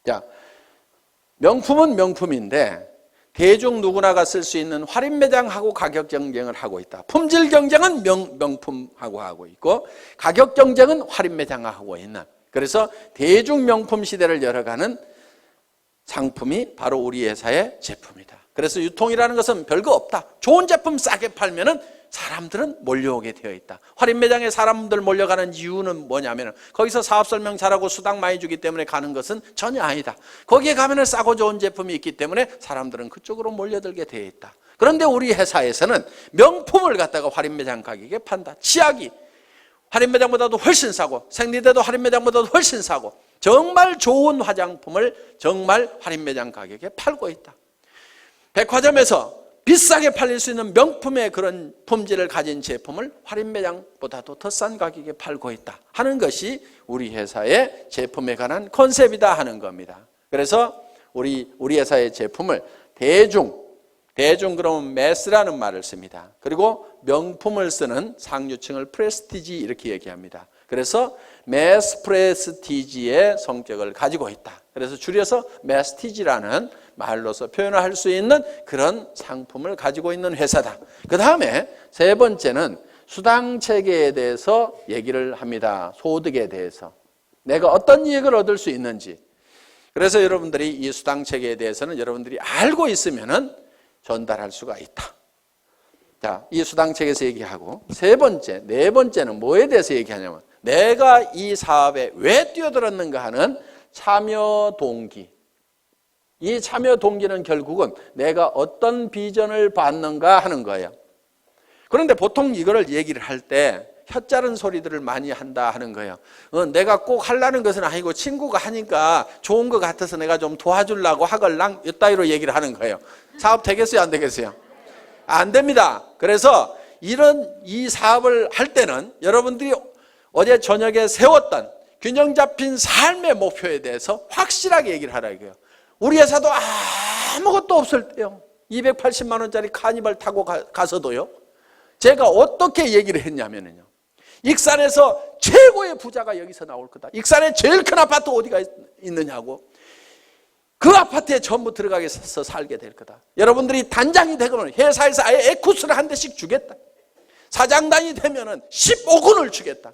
자, 명품은 명품인데 대중 누구나가 쓸 수 있는 할인매장하고 가격 경쟁을 하고 있다. 품질 경쟁은 명품하고 하고 있고, 가격 경쟁은 할인매장하고 하고 있는, 그래서 대중명품 시대를 열어가는 상품이 바로 우리 회사의 제품이다. 그래서 유통이라는 것은 별거 없다. 좋은 제품 싸게 팔면은 사람들은 몰려오게 되어 있다. 할인 매장에 사람들 몰려가는 이유는 뭐냐면 거기서 사업 설명 잘하고 수당 많이 주기 때문에 가는 것은 전혀 아니다. 거기에 가면은 싸고 좋은 제품이 있기 때문에 사람들은 그쪽으로 몰려들게 되어 있다. 그런데 우리 회사에서는 명품을 갖다가 할인 매장 가격에 판다. 치약이 할인 매장보다도 훨씬 싸고, 생리대도 할인 매장보다도 훨씬 싸고, 정말 좋은 화장품을 정말 할인 매장 가격에 팔고 있다. 백화점에서 비싸게 팔릴 수 있는 명품의 그런 품질을 가진 제품을 할인 매장보다도 더 싼 가격에 팔고 있다 하는 것이 우리 회사의 제품에 관한 컨셉이다 하는 겁니다. 그래서 우리 회사의 제품을 대중 그러면 매스라는 말을 씁니다. 그리고 명품을 쓰는 상류층을 프레스티지 이렇게 얘기합니다. 그래서 매스 프레스티지의 성격을 가지고 있다. 그래서 줄여서 매스티지라는 말로서 표현할 수 있는 그런 상품을 가지고 있는 회사다. 그 다음에 세 번째는 수당 체계에 대해서 얘기를 합니다. 소득에 대해서 내가 어떤 이익을 얻을 수 있는지. 그래서 여러분들이 이 수당 체계에 대해서는 여러분들이 알고 있으면은 전달할 수가 있다. 자, 이 수당 체계에서 얘기하고 네 번째는 뭐에 대해서 얘기하냐면 내가 이 사업에 왜 뛰어들었는가 하는 참여 동기. 이 참여 동기는 결국은 내가 어떤 비전을 받는가 하는 거예요. 그런데 보통 이거를 얘기를 할 때 혀짜른 소리들을 많이 한다 하는 거예요. 내가 꼭 하려는 것은 아니고 친구가 하니까 좋은 것 같아서 내가 좀 도와주려고 하걸랑 이따위로 얘기를 하는 거예요. 사업 되겠어요, 안 되겠어요? 안 됩니다. 그래서 이 사업을 할 때는 여러분들이 어제 저녁에 세웠던 균형 잡힌 삶의 목표에 대해서 확실하게 얘기를 하라 이거예요. 우리 회사도 아무것도 없을 때요, 280만 원짜리 카니발 타고 가서도요, 제가 어떻게 얘기를 했냐면요, 익산에서 최고의 부자가 여기서 나올 거다. 익산에 제일 큰 아파트 어디가 있느냐고. 그 아파트에 전부 들어가서 살게 될 거다. 여러분들이 단장이 되면 회사에서 아예 에쿠스를 한 대씩 주겠다. 사장단이 되면 15군을 주겠다.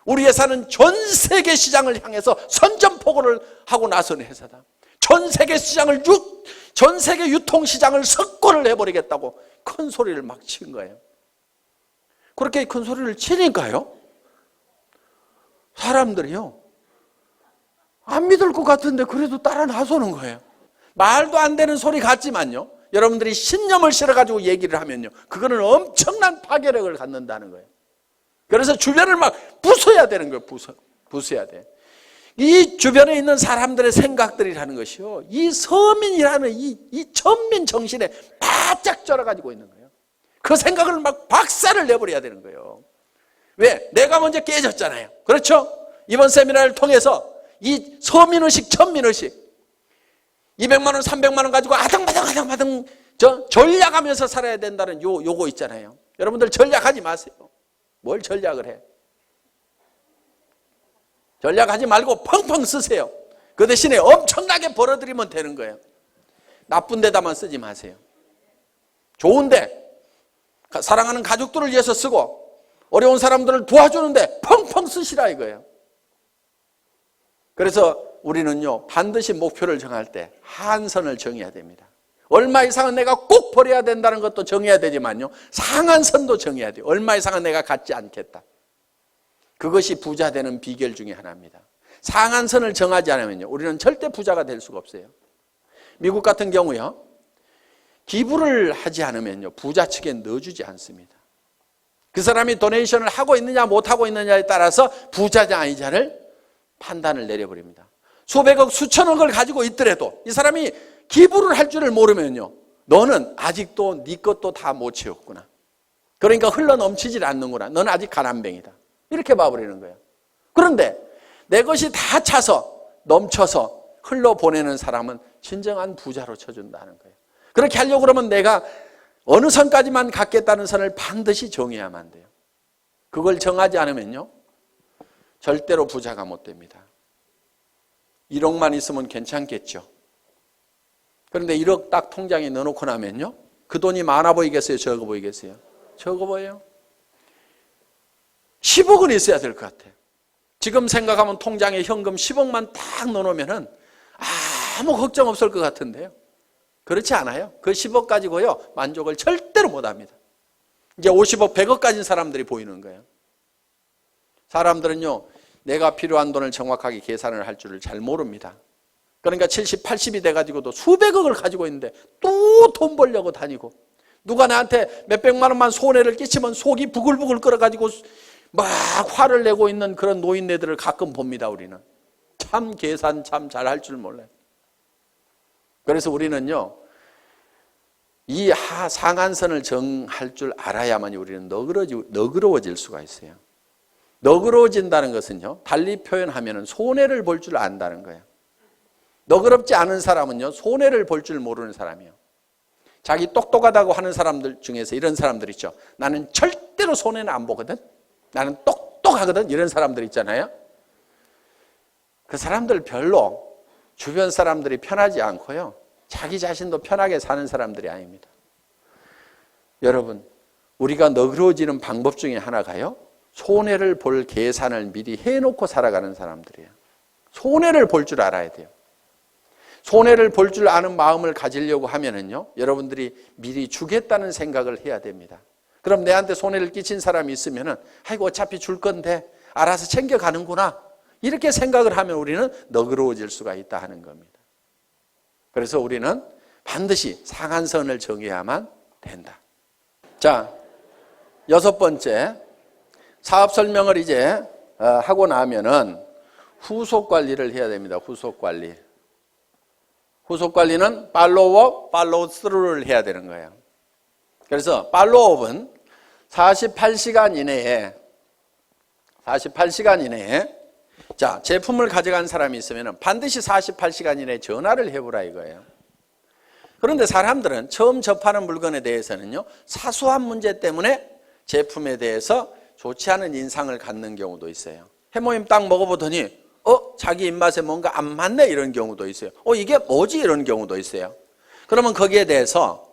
우리 회사는 전 세계 시장을 향해서 선전포고를 하고 나선 회사다. 전 세계 시장을 전 세계 유통 시장을 석권을 해버리겠다고 큰 소리를 막 친 거예요. 그렇게 큰 소리를 치니까요, 사람들이요, 안 믿을 것 같은데 그래도 따라 나서는 거예요. 말도 안 되는 소리 같지만요, 여러분들이 신념을 실어가지고 얘기를 하면요, 그거는 엄청난 파괴력을 갖는다는 거예요. 그래서 주변을 막 부숴야 되는 거예요. 부숴야 돼. 이 주변에 있는 사람들의 생각들이라는 것이요, 이 서민이라는 이 천민 정신에 바짝 쩔어가지고 있는 거예요. 그 생각을 막 박살을 내버려야 되는 거예요. 왜? 내가 먼저 깨졌잖아요. 그렇죠? 이번 세미나를 통해서 이 서민의식, 천민의식, 200만 원, 300만 원 가지고 아등바등 전략하면서 살아야 된다는 요거 있잖아요. 여러분들 전략하지 마세요. 뭘 전략을 해? 전략하지 말고 펑펑 쓰세요. 그 대신에 엄청나게 벌어들이면 되는 거예요. 나쁜 데다만 쓰지 마세요. 좋은데, 사랑하는 가족들을 위해서 쓰고 어려운 사람들을 도와주는데 펑펑 쓰시라 이거예요. 그래서 우리는요, 반드시 목표를 정할 때 한선을 정해야 됩니다. 얼마 이상은 내가 꼭 버려야 된다는 것도 정해야 되지만요, 상한선도 정해야 돼요. 얼마 이상은 내가 갖지 않겠다. 그것이 부자 되는 비결 중에 하나입니다. 상한선을 정하지 않으면요, 우리는 절대 부자가 될 수가 없어요. 미국 같은 경우요, 기부를 하지 않으면요, 부자 측에 넣어주지 않습니다. 그 사람이 도네이션을 하고 있느냐 못하고 있느냐에 따라서 부자냐 아니냐를 판단을 내려버립니다. 수백억 수천억을 가지고 있더라도 이 사람이 기부를 할 줄을 모르면요, 너는 아직도 네 것도 다 못 채웠구나. 그러니까 흘러 넘치질 않는구나. 너는 아직 가난뱅이다. 이렇게 봐버리는 거예요. 그런데 내 것이 다 차서 넘쳐서 흘러보내는 사람은 진정한 부자로 쳐준다는 거예요. 그렇게 하려고 그러면 내가 어느 선까지만 갖겠다는 선을 반드시 정해야만 돼요. 그걸 정하지 않으면요, 절대로 부자가 못 됩니다. 1억만 있으면 괜찮겠죠. 그런데 1억 딱 통장에 넣어놓고 나면요, 그 돈이 많아 보이겠어요? 적어 보이겠어요? 적어 보여요. 10억은 있어야 될 것 같아요. 지금 생각하면 통장에 현금 10억만 딱 넣어놓으면 아무 걱정 없을 것 같은데요. 그렇지 않아요. 그 10억 가지고요, 만족을 절대로 못합니다. 이제 50억, 100억 가진 사람들이 보이는 거예요. 사람들은요, 내가 필요한 돈을 정확하게 계산을 할 줄을 잘 모릅니다. 그러니까 70, 80이 돼가지고도 수백억을 가지고 있는데 또 돈 벌려고 다니고, 누가 나한테 몇백만 원만 손해를 끼치면 속이 부글부글 끓어가지고 막 화를 내고 있는 그런 노인네들을 가끔 봅니다. 우리는 참 계산 참 잘할 줄 몰라요. 그래서 우리는요, 이 상한선을 정할 줄 알아야만 우리는 너그러워질 수가 있어요. 너그러워진다는 것은요, 달리 표현하면 손해를 볼 줄 안다는 거예요. 너그럽지 않은 사람은요, 손해를 볼 줄 모르는 사람이에요. 자기 똑똑하다고 하는 사람들 중에서 이런 사람들 있죠. 나는 절대로 손해는 안 보거든. 나는 똑똑하거든. 이런 사람들 있잖아요. 그 사람들 별로 주변 사람들이 편하지 않고요, 자기 자신도 편하게 사는 사람들이 아닙니다. 여러분, 우리가 너그러워지는 방법 중에 하나가요, 손해를 볼 계산을 미리 해놓고 살아가는 사람들이에요. 손해를 볼 줄 알아야 돼요. 손해를 볼 줄 아는 마음을 가지려고 하면은요, 여러분들이 미리 주겠다는 생각을 해야 됩니다. 그럼 내한테 손해를 끼친 사람이 있으면은, 아이고 어차피 줄 건데, 알아서 챙겨가는구나. 이렇게 생각을 하면 우리는 너그러워질 수가 있다 하는 겁니다. 그래서 우리는 반드시 상한선을 정해야만 된다. 자, 6번째, 사업 설명을 이제 하고 나면은 후속 관리를 해야 됩니다. 후속 관리. 후속 관리는 팔로우업, 팔로우 스루를 해야 되는 거예요. 그래서 팔로우업은 48시간 이내에 자, 제품을 가져간 사람이 있으면 반드시 48시간 이내에 전화를 해보라 이거예요. 그런데 사람들은 처음 접하는 물건에 대해서는요, 사소한 문제 때문에 제품에 대해서 좋지 않은 인상을 갖는 경우도 있어요. 해모임 딱 먹어보더니 자기 입맛에 뭔가 안 맞네 이런 경우도 있어요. 이게 뭐지 이런 경우도 있어요. 그러면 거기에 대해서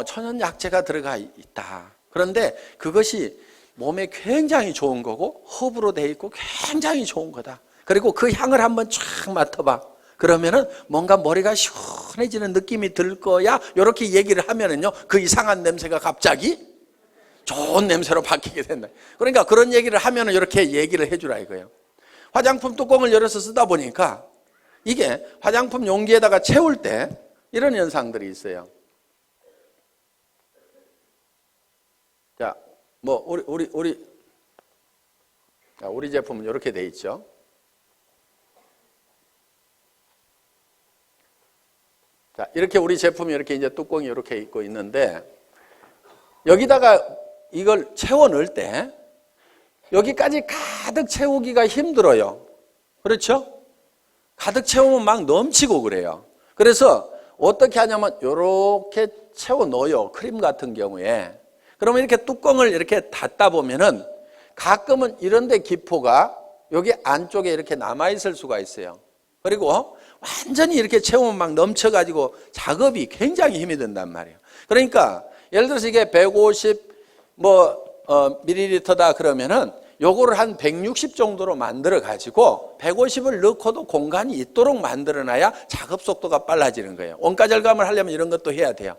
천연약재가 들어가 있다. 그런데 그것이 몸에 굉장히 좋은 거고 허브로 돼 있고 굉장히 좋은 거다. 그리고 그 향을 한번 쫙 맡아봐. 그러면은 뭔가 머리가 시원해지는 느낌이 들 거야. 이렇게 얘기를 하면은요, 그 이상한 냄새가 갑자기 좋은 냄새로 바뀌게 된다. 그러니까 그런 얘기를 하면은 이렇게 얘기를 해주라 이거예요. 화장품 뚜껑을 열어서 쓰다 보니까 이게 화장품 용기에다가 채울 때 이런 현상들이 있어요. 자, 뭐 우리 제품은 이렇게 돼 있죠. 자, 이렇게 우리 제품이 이렇게 이제 뚜껑이 이렇게 있고 있는데 여기다가 이걸 채워 넣을 때 여기까지 가득 채우기가 힘들어요. 그렇죠? 가득 채우면 막 넘치고 그래요. 그래서 어떻게 하냐면 이렇게 채워 넣어요. 크림 같은 경우에. 그러면 이렇게 뚜껑을 이렇게 닫다 보면은 가끔은 이런데 기포가 여기 안쪽에 이렇게 남아있을 수가 있어요. 그리고 완전히 이렇게 채우면 막 넘쳐가지고 작업이 굉장히 힘이 든단 말이에요. 그러니까 예를 들어서 이게 150 밀리리터다 그러면은 요거를 한 160 정도로 만들어 가지고 150을 넣고도 공간이 있도록 만들어 놔야 작업 속도가 빨라지는 거예요. 원가 절감을 하려면 이런 것도 해야 돼요.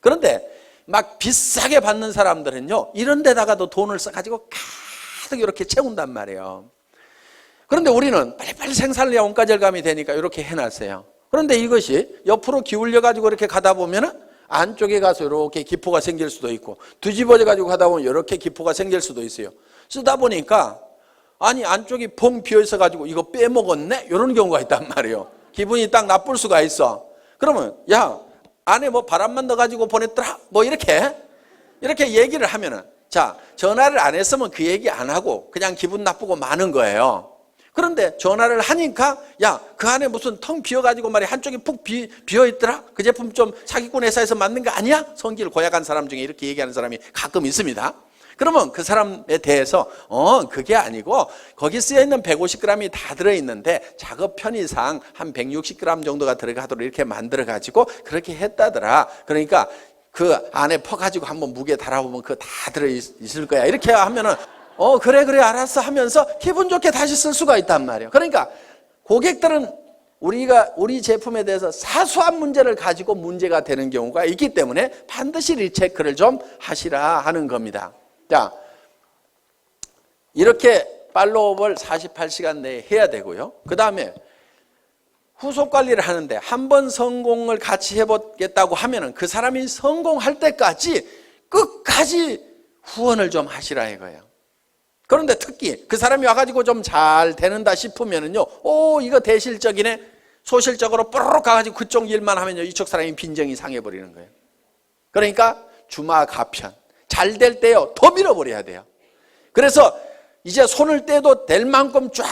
그런데 막 비싸게 받는 사람들은요, 이런 데다가도 돈을 써가지고 가득 이렇게 채운단 말이에요. 그런데 우리는 빨리빨리 생산을 해야 원가 절감이 되니까 이렇게 해놨어요. 그런데 이것이 옆으로 기울여 가지고 이렇게 가다 보면은 안쪽에 가서 이렇게 기포가 생길 수도 있고, 뒤집어져 가지고 가다 보면 이렇게 기포가 생길 수도 있어요. 쓰다 보니까 아니 안쪽이 펑 비어 있어 가지고 이거 빼먹었네 이런 경우가 있단 말이에요. 기분이 딱 나쁠 수가 있어. 그러면 야 안에 뭐 바람만 넣어 가지고 보냈더라 뭐 이렇게 얘기를 하면은, 자, 전화를 안 했으면 그 얘기 안 하고 그냥 기분 나쁘고 마는 거예요. 그런데 전화를 하니까 야, 그 안에 무슨 텅 비어가지고 말이야 한쪽이 푹 비어있더라? 그 제품 좀 사기꾼 회사에서 만든 거 아니야? 성질 고약한 사람 중에 이렇게 얘기하는 사람이 가끔 있습니다. 그러면 그 사람에 대해서 그게 아니고 거기 쓰여있는 150g이 다 들어있는데 작업 편의상 한 160g 정도가 들어가도록 이렇게 만들어가지고 그렇게 했다더라. 그러니까 그 안에 퍼가지고 한번 무게 달아보면 그거 다 들어있을 거야. 이렇게 하면은 그래 알았어 하면서 기분 좋게 다시 쓸 수가 있단 말이에요. 그러니까 고객들은 우리 제품에 대해서 사소한 문제를 가지고 문제가 되는 경우가 있기 때문에 반드시 리체크를 좀 하시라 하는 겁니다. 자, 이렇게 팔로우업을 48시간 내에 해야 되고요. 그 다음에 후속 관리를 하는데 한 번 성공을 같이 해보겠다고 하면은 그 사람이 성공할 때까지 끝까지 후원을 좀 하시라 이거예요. 그런데 특히 그 사람이 와가지고 좀 잘 되는다 싶으면은요, 이거 대실적이네. 소실적으로 뽀로록 가가지고 그쪽 일만 하면요, 이쪽 사람이 빈정이 상해버리는 거예요. 그러니까 주마가편. 잘 될 때요, 더 밀어버려야 돼요. 그래서 이제 손을 떼도 될 만큼 쫙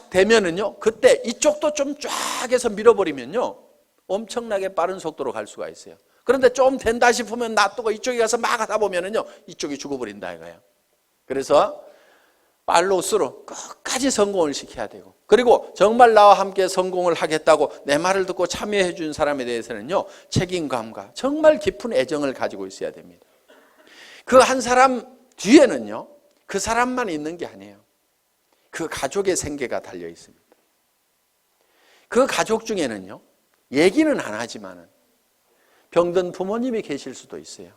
되면은요, 그때 이쪽도 좀 쫙 해서 밀어버리면요, 엄청나게 빠른 속도로 갈 수가 있어요. 그런데 좀 된다 싶으면 놔두고 이쪽에 가서 막 하다 보면은요, 이쪽이 죽어버린다 이거예요. 그래서 팔로우스루 끝까지 성공을 시켜야 되고, 그리고 정말 나와 함께 성공을 하겠다고 내 말을 듣고 참여해 준 사람에 대해서는요, 책임감과 정말 깊은 애정을 가지고 있어야 됩니다. 그 한 사람 뒤에는요, 그 사람만 있는 게 아니에요. 그 가족의 생계가 달려 있습니다. 그 가족 중에는요, 얘기는 안 하지만은 병든 부모님이 계실 수도 있어요.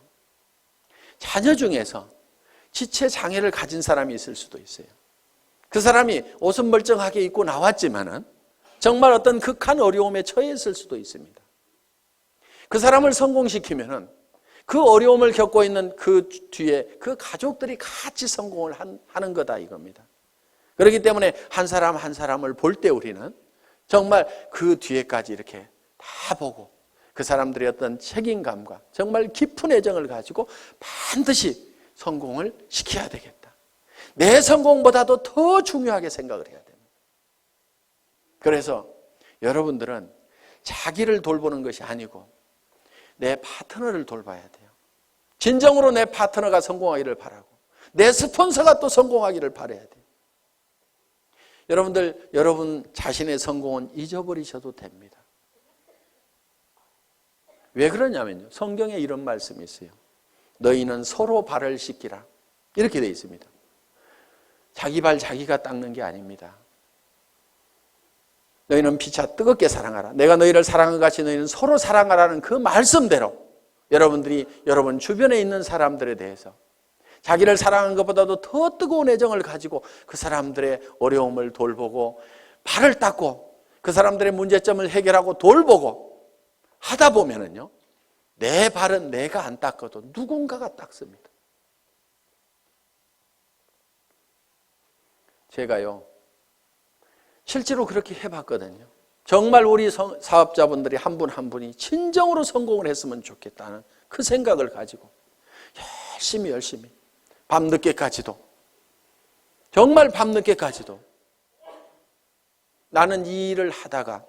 자녀 중에서 지체 장애를 가진 사람이 있을 수도 있어요. 그 사람이 옷은 멀쩡하게 입고 나왔지만은 정말 어떤 극한 어려움에 처했을 수도 있습니다. 그 사람을 성공시키면은 그 어려움을 겪고 있는 그 뒤에 그 가족들이 같이 성공을 하는 거다 이겁니다. 그렇기 때문에 한 사람 한 사람을 볼 때 우리는 정말 그 뒤에까지 이렇게 다 보고 그 사람들의 어떤 책임감과 정말 깊은 애정을 가지고 반드시 성공을 시켜야 되겠다. 내 성공보다도 더 중요하게 생각을 해야 됩니다. 그래서 여러분들은 자기를 돌보는 것이 아니고 내 파트너를 돌봐야 돼요. 진정으로 내 파트너가 성공하기를 바라고 내 스폰서가 또 성공하기를 바라야 돼요. 여러분들, 여러분 자신의 성공은 잊어버리셔도 됩니다. 왜 그러냐면요, 성경에 이런 말씀이 있어요. 너희는 서로 발을 씻기라, 이렇게 되어 있습니다. 자기 발 자기가 닦는 게 아닙니다. 너희는 피차 뜨겁게 사랑하라. 내가 너희를 사랑한 같이 너희는 서로 사랑하라는 그 말씀대로 여러분들이 여러분 주변에 있는 사람들에 대해서 자기를 사랑하는 것보다도 더 뜨거운 애정을 가지고 그 사람들의 어려움을 돌보고 발을 닦고 그 사람들의 문제점을 해결하고 돌보고 하다 보면은요, 내 발은 내가 안 닦아도 누군가가 닦습니다. 제가요, 실제로 그렇게 해봤거든요. 정말 우리 사업자분들이 한 분 한 분이 진정으로 성공을 했으면 좋겠다는 그 생각을 가지고 열심히 밤늦게까지도, 정말 밤늦게까지도 나는 이 일을 하다가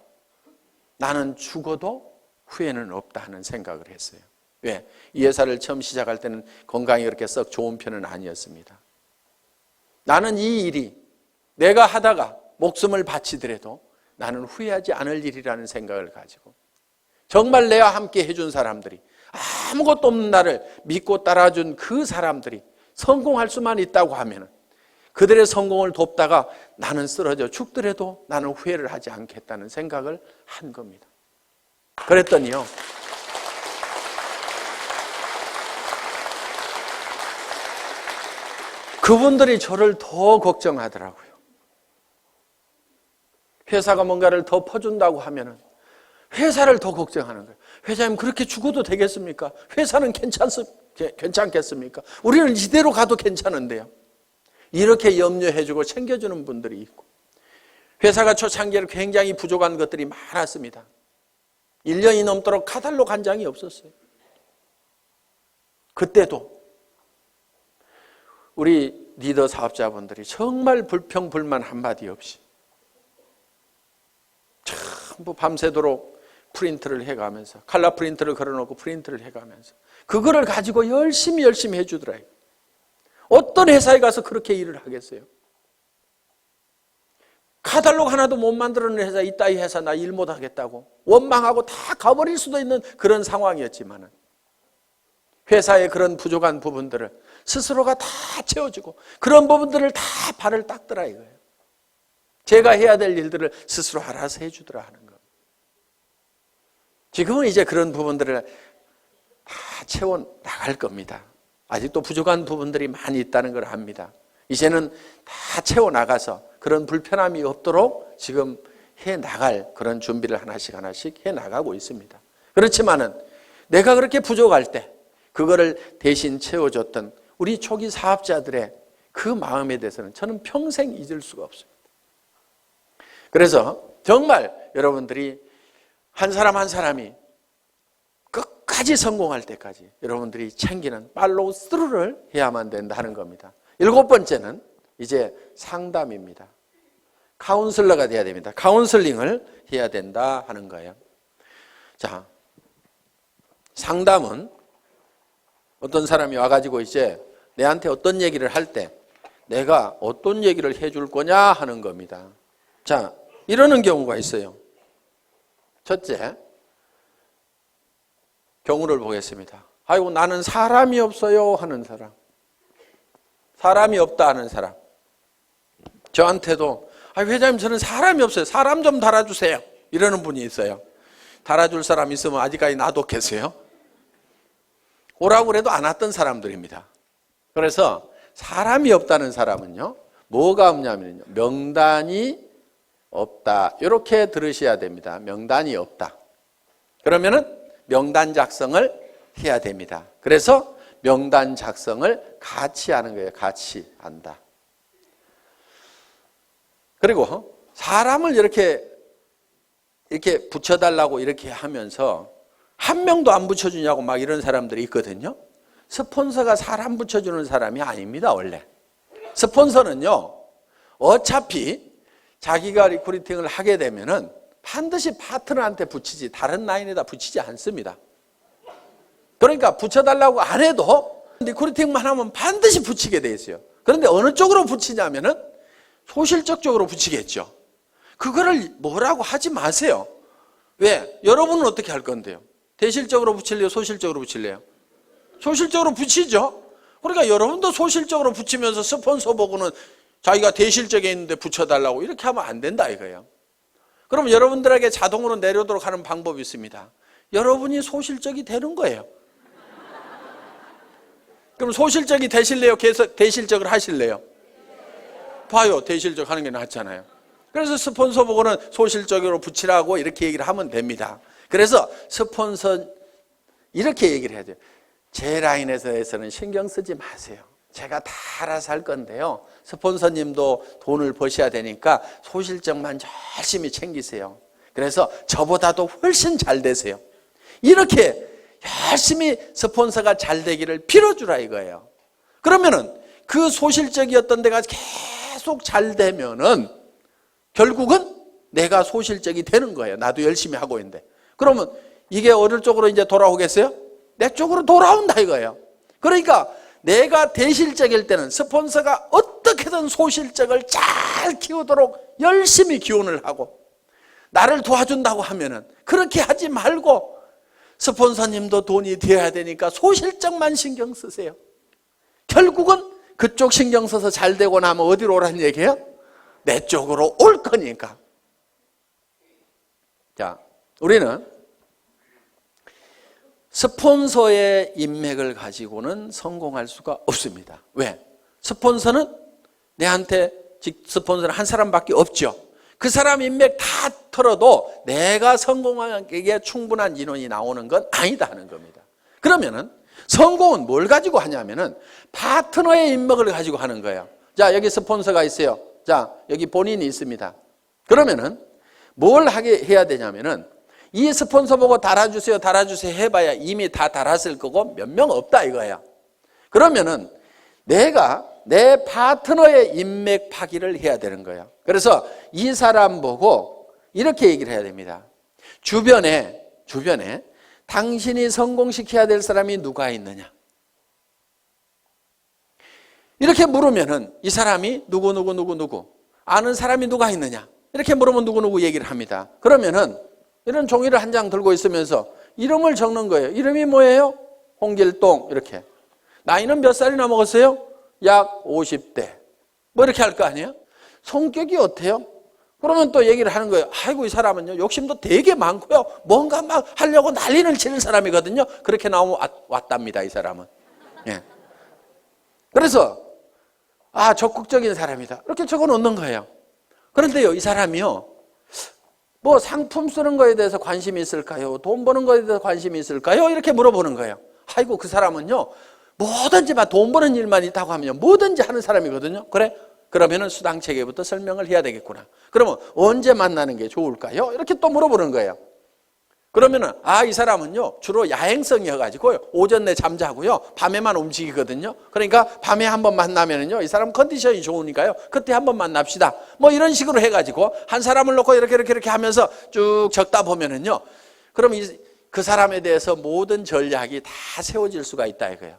나는 죽어도 후회는 없다 하는 생각을 했어요. 왜? 이 회사를 처음 시작할 때는 건강이 그렇게 썩 좋은 편은 아니었습니다. 나는 이 일이 내가 하다가 목숨을 바치더라도 나는 후회하지 않을 일이라는 생각을 가지고 정말 내와 함께 해준 사람들이, 아무것도 없는 나를 믿고 따라준 그 사람들이 성공할 수만 있다고 하면 그들의 성공을 돕다가 나는 쓰러져 죽더라도 나는 후회를 하지 않겠다는 생각을 한 겁니다. 그랬더니요, 그분들이 저를 더 걱정하더라고요. 회사가 뭔가를 더 퍼준다고 하면은 회사를 더 걱정하는 거예요. 회장님, 그렇게 죽어도 되겠습니까? 회사는 괜찮겠습니까? 우리는 이대로 가도 괜찮은데요. 이렇게 염려해주고 챙겨주는 분들이 있고, 회사가 초창기에 굉장히 부족한 것들이 많았습니다. 1년이 넘도록 카탈로그 한 장이 없었어요. 그때도 우리 리더 사업자분들이 정말 불평불만 한마디 없이 전부 밤새도록 프린트를 해가면서, 칼라 프린트를 걸어놓고 프린트를 해가면서 그거를 가지고 열심히 해주더라고요. 어떤 회사에 가서 그렇게 일을 하겠어요? 카탈로그 하나도 못 만들어낸 회사, 이따위 회사 나 일 못하겠다고 원망하고 다 가버릴 수도 있는 그런 상황이었지만은 회사의 그런 부족한 부분들을 스스로가 다 채워주고 그런 부분들을 다 발을 닦더라 이거예요. 제가 해야 될 일들을 스스로 알아서 해주더라 하는 거. 지금은 이제 그런 부분들을 다 채워 나갈 겁니다. 아직도 부족한 부분들이 많이 있다는 걸 압니다. 이제는 다 채워 나가서 그런 불편함이 없도록 지금 해 나갈 그런 준비를 하나씩 해 나가고 있습니다. 그렇지만은 내가 그렇게 부족할 때 그거를 대신 채워줬던 우리 초기 사업자들의 그 마음에 대해서는 저는 평생 잊을 수가 없어요. 그래서 정말 여러분들이 한 사람 한 사람이 끝까지 성공할 때까지 여러분들이 챙기는 팔로우 스루를 해야만 된다는 겁니다. 7번째는 이제 상담입니다. 카운슬러가 돼야 됩니다. 카운슬링을 해야 된다 하는 거예요. 자, 상담은 어떤 사람이 와가지고 이제 내한테 어떤 얘기를 할 때 내가 어떤 얘기를 해줄 거냐 하는 겁니다. 자, 이러는 경우가 있어요. 첫째, 경우를 보겠습니다. 아이고, 나는 사람이 없어요 하는 사람. 사람이 없다 하는 사람. 저한테도 회장님, 저는 사람이 없어요. 사람 좀 달아주세요. 이러는 분이 있어요. 달아줄 사람 있으면 아직까지 놔뒀겠어요? 오라고 그래도 안 왔던 사람들입니다. 그래서 사람이 없다는 사람은요, 뭐가 없냐면요, 명단이 없다. 이렇게 들으셔야 됩니다. 명단이 없다. 그러면은 명단 작성을 해야 됩니다. 그래서 명단 작성을 같이 하는 거예요. 같이 한다. 그리고 사람을 이렇게 붙여달라고 이렇게 하면서 한 명도 안 붙여주냐고 막 이런 사람들이 있거든요. 스폰서가 사람 붙여주는 사람이 아닙니다, 원래. 스폰서는요, 어차피 자기가 리크루팅을 하게 되면은 반드시 파트너한테 붙이지 다른 라인에다 붙이지 않습니다. 그러니까 붙여달라고 안 해도 리크루팅만 하면 반드시 붙이게 돼 있어요. 그런데 어느 쪽으로 붙이냐면은 소실적 쪽으로 붙이겠죠. 그거를 뭐라고 하지 마세요. 왜? 여러분은 어떻게 할 건데요? 대실적으로 붙일래요? 소실적으로 붙일래요? 소실적으로 붙이죠. 그러니까 여러분도 소실적으로 붙이면서 스폰서 보고는 자기가 대실적에 있는데 붙여달라고 이렇게 하면 안 된다 이거예요. 그럼 여러분들에게 자동으로 내려오도록 하는 방법이 있습니다. 여러분이 소실적이 되는 거예요. 그럼 소실적이 되실래요? 대실적을 하실래요? 봐요. 대실적 하는 게 낫잖아요. 그래서 스폰서 보고는 소실적으로 붙이라고 이렇게 얘기를 하면 됩니다. 그래서 스폰서 이렇게 얘기를 해야 돼요. 제 라인에서 해서는 신경 쓰지 마세요. 제가 다 알아서 할 건데요. 스폰서님도 돈을 버셔야 되니까 소실적만 열심히 챙기세요. 그래서 저보다도 훨씬 잘 되세요. 이렇게 열심히 스폰서가 잘 되기를 빌어주라 이거예요. 그러면은 그 소실적이었던 데가 계속 잘 되면은 결국은 내가 소실적이 되는 거예요. 나도 열심히 하고 있는데. 그러면 이게 어느 쪽으로 이제 돌아오겠어요? 내 쪽으로 돌아온다 이거예요. 그러니까 내가 대실적일 때는 스폰서가 어떻게든 소실적을 잘 키우도록 열심히 기원을 하고 나를 도와준다고 하면은 그렇게 하지 말고 스폰서님도 돈이 되어야 되니까 소실적만 신경 쓰세요. 결국은 그쪽 신경 써서 잘 되고 나면 어디로 오라는 얘기예요? 내 쪽으로 올 거니까. 자, 우리는 스폰서의 인맥을 가지고는 성공할 수가 없습니다. 왜? 스폰서는 내한테 스폰서는 한 사람밖에 없죠. 그 사람 인맥 다 털어도 내가 성공하기에 충분한 인원이 나오는 건 아니다 하는 겁니다. 그러면은 성공은 뭘 가지고 하냐면은 파트너의 인맥을 가지고 하는 거예요. 자, 여기 스폰서가 있어요. 자, 여기 본인이 있습니다. 그러면은 뭘 해야 되냐면은 이 스폰서 보고 달아주세요, 달아주세요 해봐야 이미 다 달았을 거고 몇 명 없다 이거야. 그러면은 내가 내 파트너의 인맥 파기를 해야 되는 거예요. 그래서 이 사람 보고 이렇게 얘기를 해야 됩니다. 주변에 당신이 성공시켜야 될 사람이 누가 있느냐? 이렇게 물으면은 이 사람이 누구 아는 사람이 누가 있느냐? 이렇게 물으면 누구 얘기를 합니다. 그러면은 이런 종이를 한 장 들고 있으면서 이름을 적는 거예요. 이름이 뭐예요? 홍길동 이렇게. 나이는 몇 살이나 먹었어요? 약 50대. 뭐 이렇게 할 거 아니에요? 성격이 어때요? 그러면 또 얘기를 하는 거예요. 아이고 이 사람은요 욕심도 되게 많고요. 뭔가 막 하려고 난리를 치는 사람이거든요. 그렇게 나오면 왔답니다 이 사람은. 예. 그래서 적극적인 사람이다. 이렇게 적어 놓는 거예요. 그런데요 이 사람이요. 뭐 상품 쓰는 거에 대해서 관심이 있을까요? 돈 버는 거에 대해서 관심이 있을까요? 이렇게 물어보는 거예요. 아이고 그 사람은요 뭐든지 막 돈 버는 일만 있다고 하면 뭐든지 하는 사람이거든요. 그래? 그러면은 수당 체계부터 설명을 해야 되겠구나. 그러면 언제 만나는 게 좋을까요? 이렇게 또 물어보는 거예요. 그러면은 이 사람은요 주로 야행성이어가지고요 오전 내 잠자고요 밤에만 움직이거든요. 그러니까 밤에 한번 만나면은요 이 사람 컨디션이 좋으니까요 그때 한번 만납시다. 뭐 이런 식으로 해가지고 한 사람을 놓고 이렇게 하면서 쭉 적다 보면은요 그럼 그 사람에 대해서 모든 전략이 다 세워질 수가 있다 이거예요.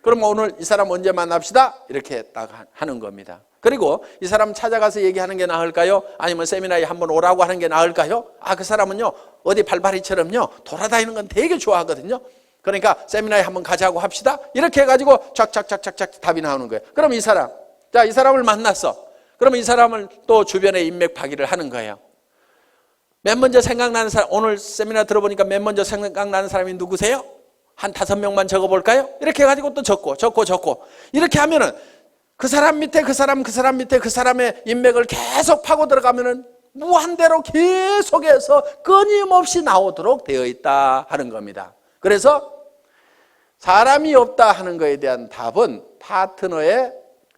그럼 오늘 이 사람 언제 만납시다? 이렇게 딱 하는 겁니다. 그리고 이 사람 찾아가서 얘기하는 게 나을까요? 아니면 세미나에 한번 오라고 하는 게 나을까요? 그 사람은요 어디 발바리처럼요 돌아다니는 건 되게 좋아하거든요. 그러니까 세미나에 한번 가자고 합시다. 이렇게 해가지고 착착착착착 답이 나오는 거예요. 그럼 이 사람을 만났어. 그러면 이 사람을 또 주변에 인맥 파기를 하는 거예요. 맨 먼저 생각나는 사람, 오늘 세미나 들어보니까 맨 먼저 생각나는 사람이 누구세요? 한 5명만 적어볼까요? 이렇게 해가지고 또 적고 이렇게 하면은 그 사람 밑에 그 사람 밑에 그 사람의 인맥을 계속 파고 들어가면은 무한대로 계속해서 끊임없이 나오도록 되어 있다 하는 겁니다. 그래서 사람이 없다 하는 것에 대한 답은 파트너의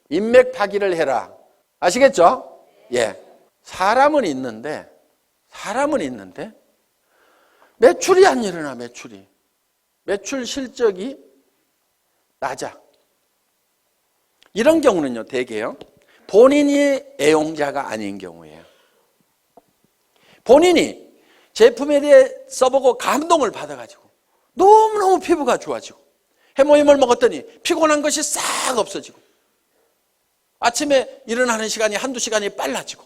인맥 파기를 해라. 아시겠죠? 예. 사람은 있는데 매출이 안 일어나. 매출 실적이 낮아. 이런 경우는요, 대개요, 본인이 애용자가 아닌 경우예요. 본인이 제품에 대해 써보고 감동을 받아가지고 너무너무 피부가 좋아지고 해모임을 먹었더니 피곤한 것이 싹 없어지고 아침에 일어나는 시간이 한두 시간이 빨라지고,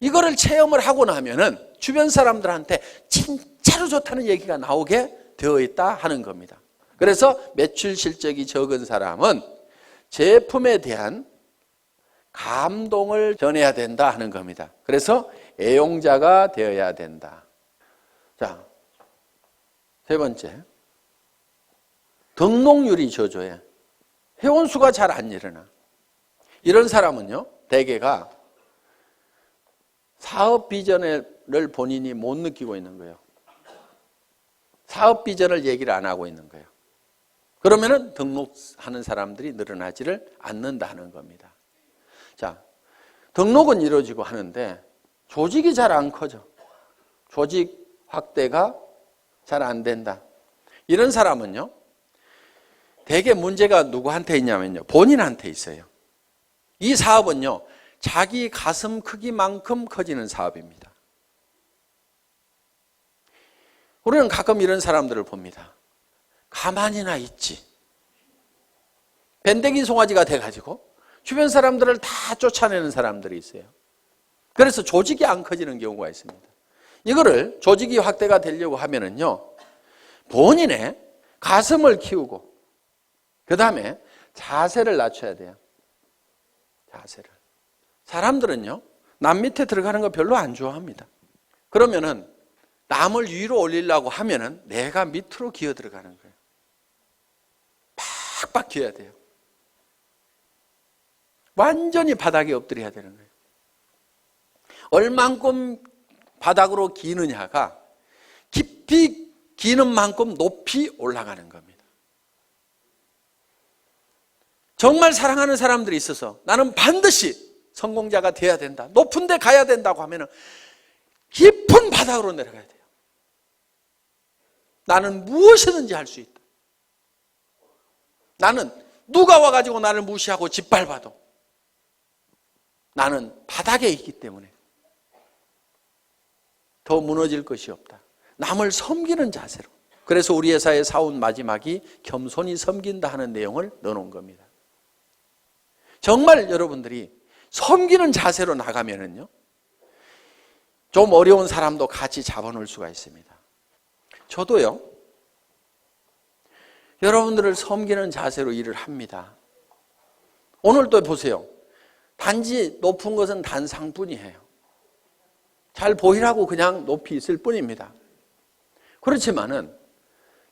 이거를 체험을 하고 나면은 주변 사람들한테 진짜로 좋다는 얘기가 나오게 되어 있다 하는 겁니다. 그래서 매출 실적이 적은 사람은 제품에 대한 감동을 전해야 된다 하는 겁니다. 그래서 애용자가 되어야 된다. 자, 세 번째, 등록률이 저조해. 회원수가 잘 안 일어나. 이런 사람은요, 대개가 사업 비전을 본인이 못 느끼고 있는 거예요. 사업 비전을 얘기를 안 하고 있는 거예요. 그러면은 등록하는 사람들이 늘어나지를 않는다 하는 겁니다. 자, 등록은 이루어지고 하는데 조직이 잘 안 커져. 조직 확대가 잘 안 된다. 이런 사람은요, 대개 문제가 누구한테 있냐면요, 본인한테 있어요. 이 사업은요, 자기 가슴 크기만큼 커지는 사업입니다. 우리는 가끔 이런 사람들을 봅니다. 가만히나 있지. 밴댕이 송아지가 돼가지고 주변 사람들을 다 쫓아내는 사람들이 있어요. 그래서 조직이 안 커지는 경우가 있습니다. 이거를 조직이 확대가 되려고 하면은요, 본인의 가슴을 키우고 그 다음에 자세를 낮춰야 돼요. 자세를. 사람들은요, 남 밑에 들어가는 거 별로 안 좋아합니다. 그러면은 남을 위로 올리려고 하면은 내가 밑으로 기어 들어가는 거예요. 팍팍 기어야 돼요. 완전히 바닥에 엎드려야 되는 거예요. 얼만큼 바닥으로 기느냐가 깊이 기는 만큼 높이 올라가는 겁니다. 정말 사랑하는 사람들이 있어서 나는 반드시 성공자가 돼야 된다, 높은 데 가야 된다고 하면은 깊은 바닥으로 내려가야 돼요. 나는 무엇이든지 할 수 있다. 나는 누가 와가지고 나를 무시하고 짓밟아도 나는 바닥에 있기 때문에 더 무너질 것이 없다. 남을 섬기는 자세로. 그래서 우리 회사의 사원 마지막이 겸손히 섬긴다 하는 내용을 넣어놓은 겁니다. 정말 여러분들이 섬기는 자세로 나가면은요, 좀 어려운 사람도 같이 잡아놓을 수가 있습니다. 저도요, 여러분들을 섬기는 자세로 일을 합니다. 오늘도 보세요. 단지 높은 것은 단상뿐이에요. 잘 보이라고 그냥 높이 있을 뿐입니다. 그렇지만은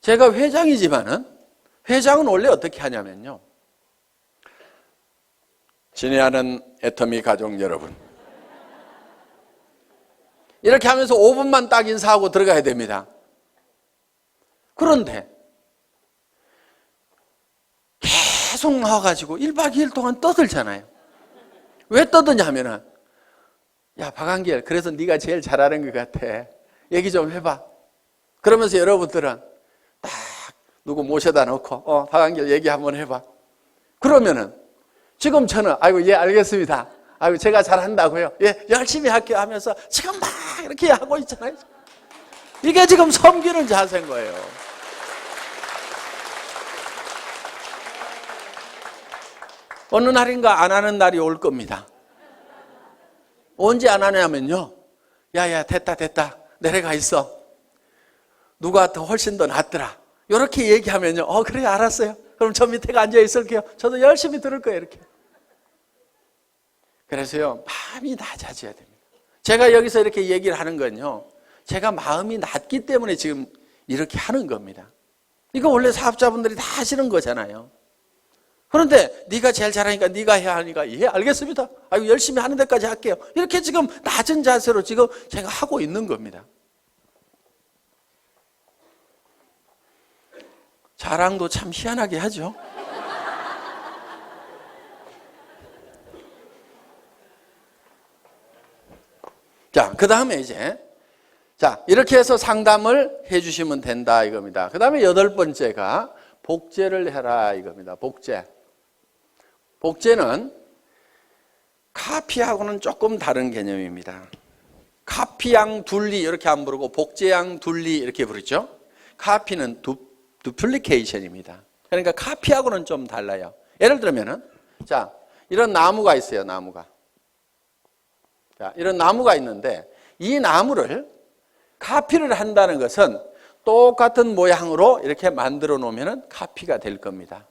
제가 회장이지만은 회장은 원래 어떻게 하냐면요, 친애하는 애터미 가족 여러분, 이렇게 하면서 5분만 딱 인사하고 들어가야 됩니다. 그런데 계속 나와가지고 1박 2일 동안 떠들잖아요. 왜 떠드냐 하면은, 야 박한길, 그래서 네가 제일 잘하는 것 같아, 얘기 좀 해봐. 그러면서 여러분들은 딱 누구 모셔다 놓고 박한길 얘기 한번 해봐. 그러면은 지금 저는 아이고 예 알겠습니다, 아이고 제가 잘한다고요, 예 열심히 할게요 하면서 지금 막 이렇게 하고 있잖아요. 이게 지금 섬기는 자세인 거예요. 어느 날인가 안 하는 날이 올 겁니다. 언제 안 하냐면요, 야야 됐다 내려가 있어, 누가 더 훨씬 더 낫더라, 이렇게 얘기하면요, 그래 알았어요, 그럼 저 밑에 앉아 있을게요, 저도 열심히 들을 거예요, 이렇게. 그래서요, 마음이 낮아져야 됩니다. 제가 여기서 이렇게 얘기를 하는 건요, 제가 마음이 낮기 때문에 지금 이렇게 하는 겁니다. 이거 원래 사업자분들이 다 하시는 거잖아요. 그런데 네가 제일 잘하니까 네가 해야 하니까 예, 알겠습니다. 아이고 열심히 하는 데까지 할게요. 이렇게 지금 낮은 자세로 지금 제가 하고 있는 겁니다. 자랑도 참 희한하게 하죠. 자, 그 다음에 이제 이렇게 해서 상담을 해주시면 된다 이겁니다. 그 다음에 8번째가 복제를 해라 이겁니다. 복제는 카피하고는 조금 다른 개념입니다. 카피양 둘리 이렇게 안 부르고 복제양 둘리 이렇게 부르죠. 카피는 두플리케이션입니다. 그러니까 카피하고는 좀 달라요. 예를 들면은 이런 나무가 있어요. 이런 나무가 있는데 이 나무를 카피를 한다는 것은 똑같은 모양으로 이렇게 만들어 놓으면 카피가 될 겁니다.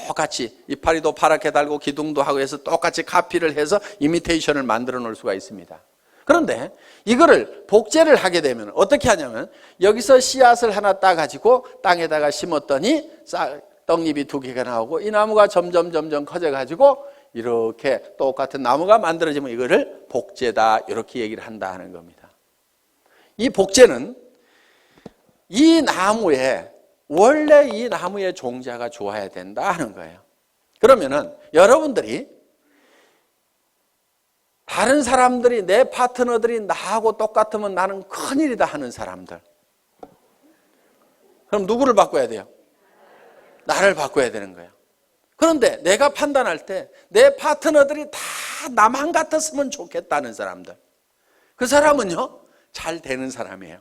똑같이 이파리도 파랗게 달고 기둥도 하고 해서 똑같이 카피를 해서 이미테이션을 만들어 놓을 수가 있습니다. 그런데 이거를 복제를 하게 되면 어떻게 하냐면 여기서 씨앗을 하나 따가지고 땅에다가 심었더니 떡잎이 2개가 나오고 이 나무가 점점 커져가지고 이렇게 똑같은 나무가 만들어지면 이거를 복제다 이렇게 얘기를 한다 하는 겁니다. 이 복제는 원래 이 나무의 종자가 좋아야 된다 하는 거예요. 그러면은 여러분들이 다른 사람들이 내 파트너들이 나하고 똑같으면 나는 큰일이다 하는 사람들, 그럼 누구를 바꿔야 돼요? 나를 바꿔야 되는 거예요. 그런데 내가 판단할 때 내 파트너들이 다 나만 같았으면 좋겠다는 사람들, 그 사람은요 잘 되는 사람이에요.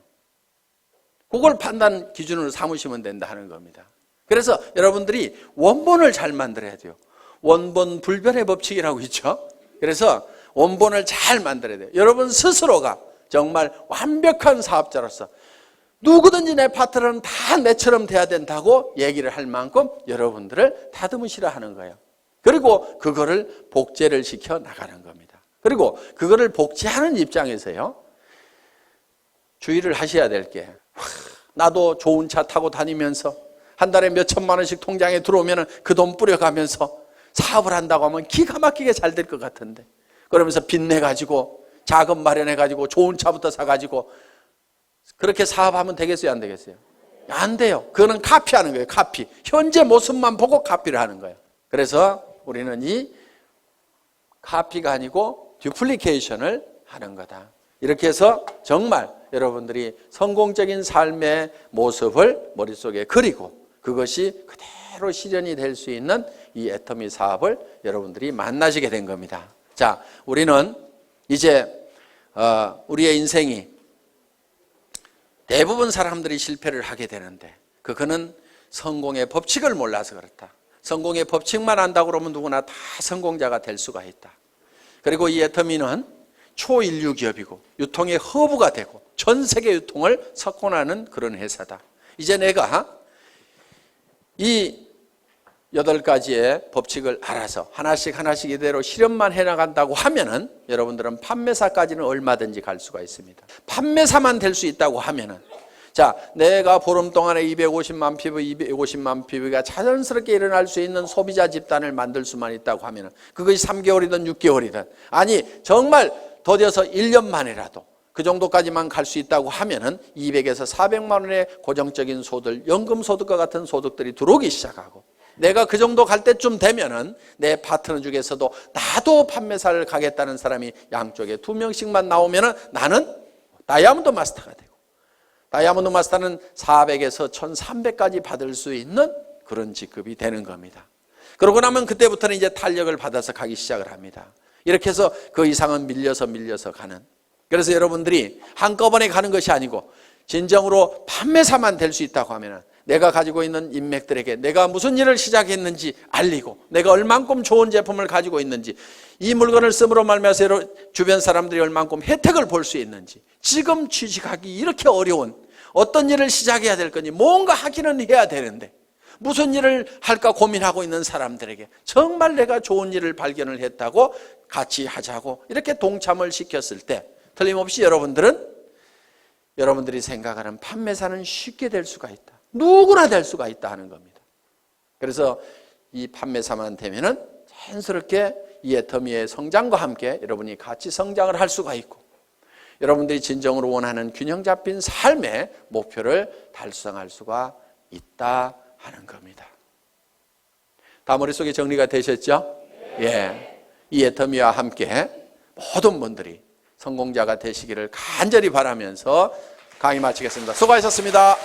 그걸 판단 기준으로 삼으시면 된다 하는 겁니다. 그래서 여러분들이 원본을 잘 만들어야 돼요. 원본 불변의 법칙이라고 있죠. 그래서 원본을 잘 만들어야 돼요. 여러분 스스로가 정말 완벽한 사업자로서 누구든지 내 파트너는 다 내처럼 돼야 된다고 얘기를 할 만큼 여러분들을 다듬으시라 하는 거예요. 그리고 그거를 복제를 시켜 나가는 겁니다. 그리고 그거를 복제하는 입장에서요 주의를 하셔야 될 게, 나도 좋은 차 타고 다니면서 한 달에 몇 천만 원씩 통장에 들어오면 그 돈 뿌려가면서 사업을 한다고 하면 기가 막히게 잘 될 것 같은데, 그러면서 빚내가지고 자금 마련해가지고 좋은 차부터 사가지고 그렇게 사업하면 되겠어요? 안 되겠어요? 안 돼요. 그거는 카피하는 거예요. 카피. 현재 모습만 보고 카피를 하는 거예요. 그래서 우리는 이 카피가 아니고 듀플리케이션을 하는 거다. 이렇게 해서 정말 여러분들이 성공적인 삶의 모습을 머릿속에 그리고 그것이 그대로 실현이 될 수 있는 이 애터미 사업을 여러분들이 만나시게 된 겁니다. 자, 우리는 이제 우리의 인생이 대부분 사람들이 실패를 하게 되는데 그거는 성공의 법칙을 몰라서 그렇다. 성공의 법칙만 안다고 그러면 누구나 다 성공자가 될 수가 있다. 그리고 이 애터미는 초인류 기업이고 유통의 허브가 되고 전 세계 유통을 석권하는 그런 회사다. 이제 내가 이 8가지의 법칙을 알아서 하나씩 이대로 실현만 해나간다고 하면은 여러분들은 판매사까지는 얼마든지 갈 수가 있습니다. 판매사만 될 수 있다고 하면은, 자, 내가 보름 동안에 250만 피부가 자연스럽게 일어날 수 있는 소비자 집단을 만들 수만 있다고 하면은 그것이 3개월이든 6개월이든, 아니 정말 더뎌서 1년 만이라도 그 정도까지만 갈 수 있다고 하면은 200에서 400만 원의 고정적인 소득, 연금소득과 같은 소득들이 들어오기 시작하고, 내가 그 정도 갈 때쯤 되면은 내 파트너 중에서도 나도 판매사를 가겠다는 사람이 양쪽에 2명씩만 나오면은 나는 다이아몬드 마스터가 되고, 다이아몬드 마스터는 400에서 1300까지 받을 수 있는 그런 직급이 되는 겁니다. 그러고 나면 그때부터는 이제 탄력을 받아서 가기 시작을 합니다. 이렇게 해서 그 이상은 밀려서 가는. 그래서 여러분들이 한꺼번에 가는 것이 아니고 진정으로 판매사만 될 수 있다고 하면 내가 가지고 있는 인맥들에게 내가 무슨 일을 시작했는지 알리고, 내가 얼만큼 좋은 제품을 가지고 있는지, 이 물건을 씀으로 말미암아 주변 사람들이 얼만큼 혜택을 볼 수 있는지, 지금 취직하기 이렇게 어려운 어떤 일을 시작해야 될 건지, 뭔가 하기는 해야 되는데 무슨 일을 할까 고민하고 있는 사람들에게 정말 내가 좋은 일을 발견을 했다고 같이 하자고 이렇게 동참을 시켰을 때 틀림없이 여러분들이 생각하는 판매사는 쉽게 될 수가 있다. 누구나 될 수가 있다 하는 겁니다. 그래서 이 판매사만 되면은 자연스럽게 이 애터미의 성장과 함께 여러분이 같이 성장을 할 수가 있고, 여러분들이 진정으로 원하는 균형 잡힌 삶의 목표를 달성할 수가 있다 하는 겁니다. 다 머릿속에 정리가 되셨죠? 예. 이 애터미와 함께 모든 분들이 성공자가 되시기를 간절히 바라면서 강의 마치겠습니다. 수고하셨습니다.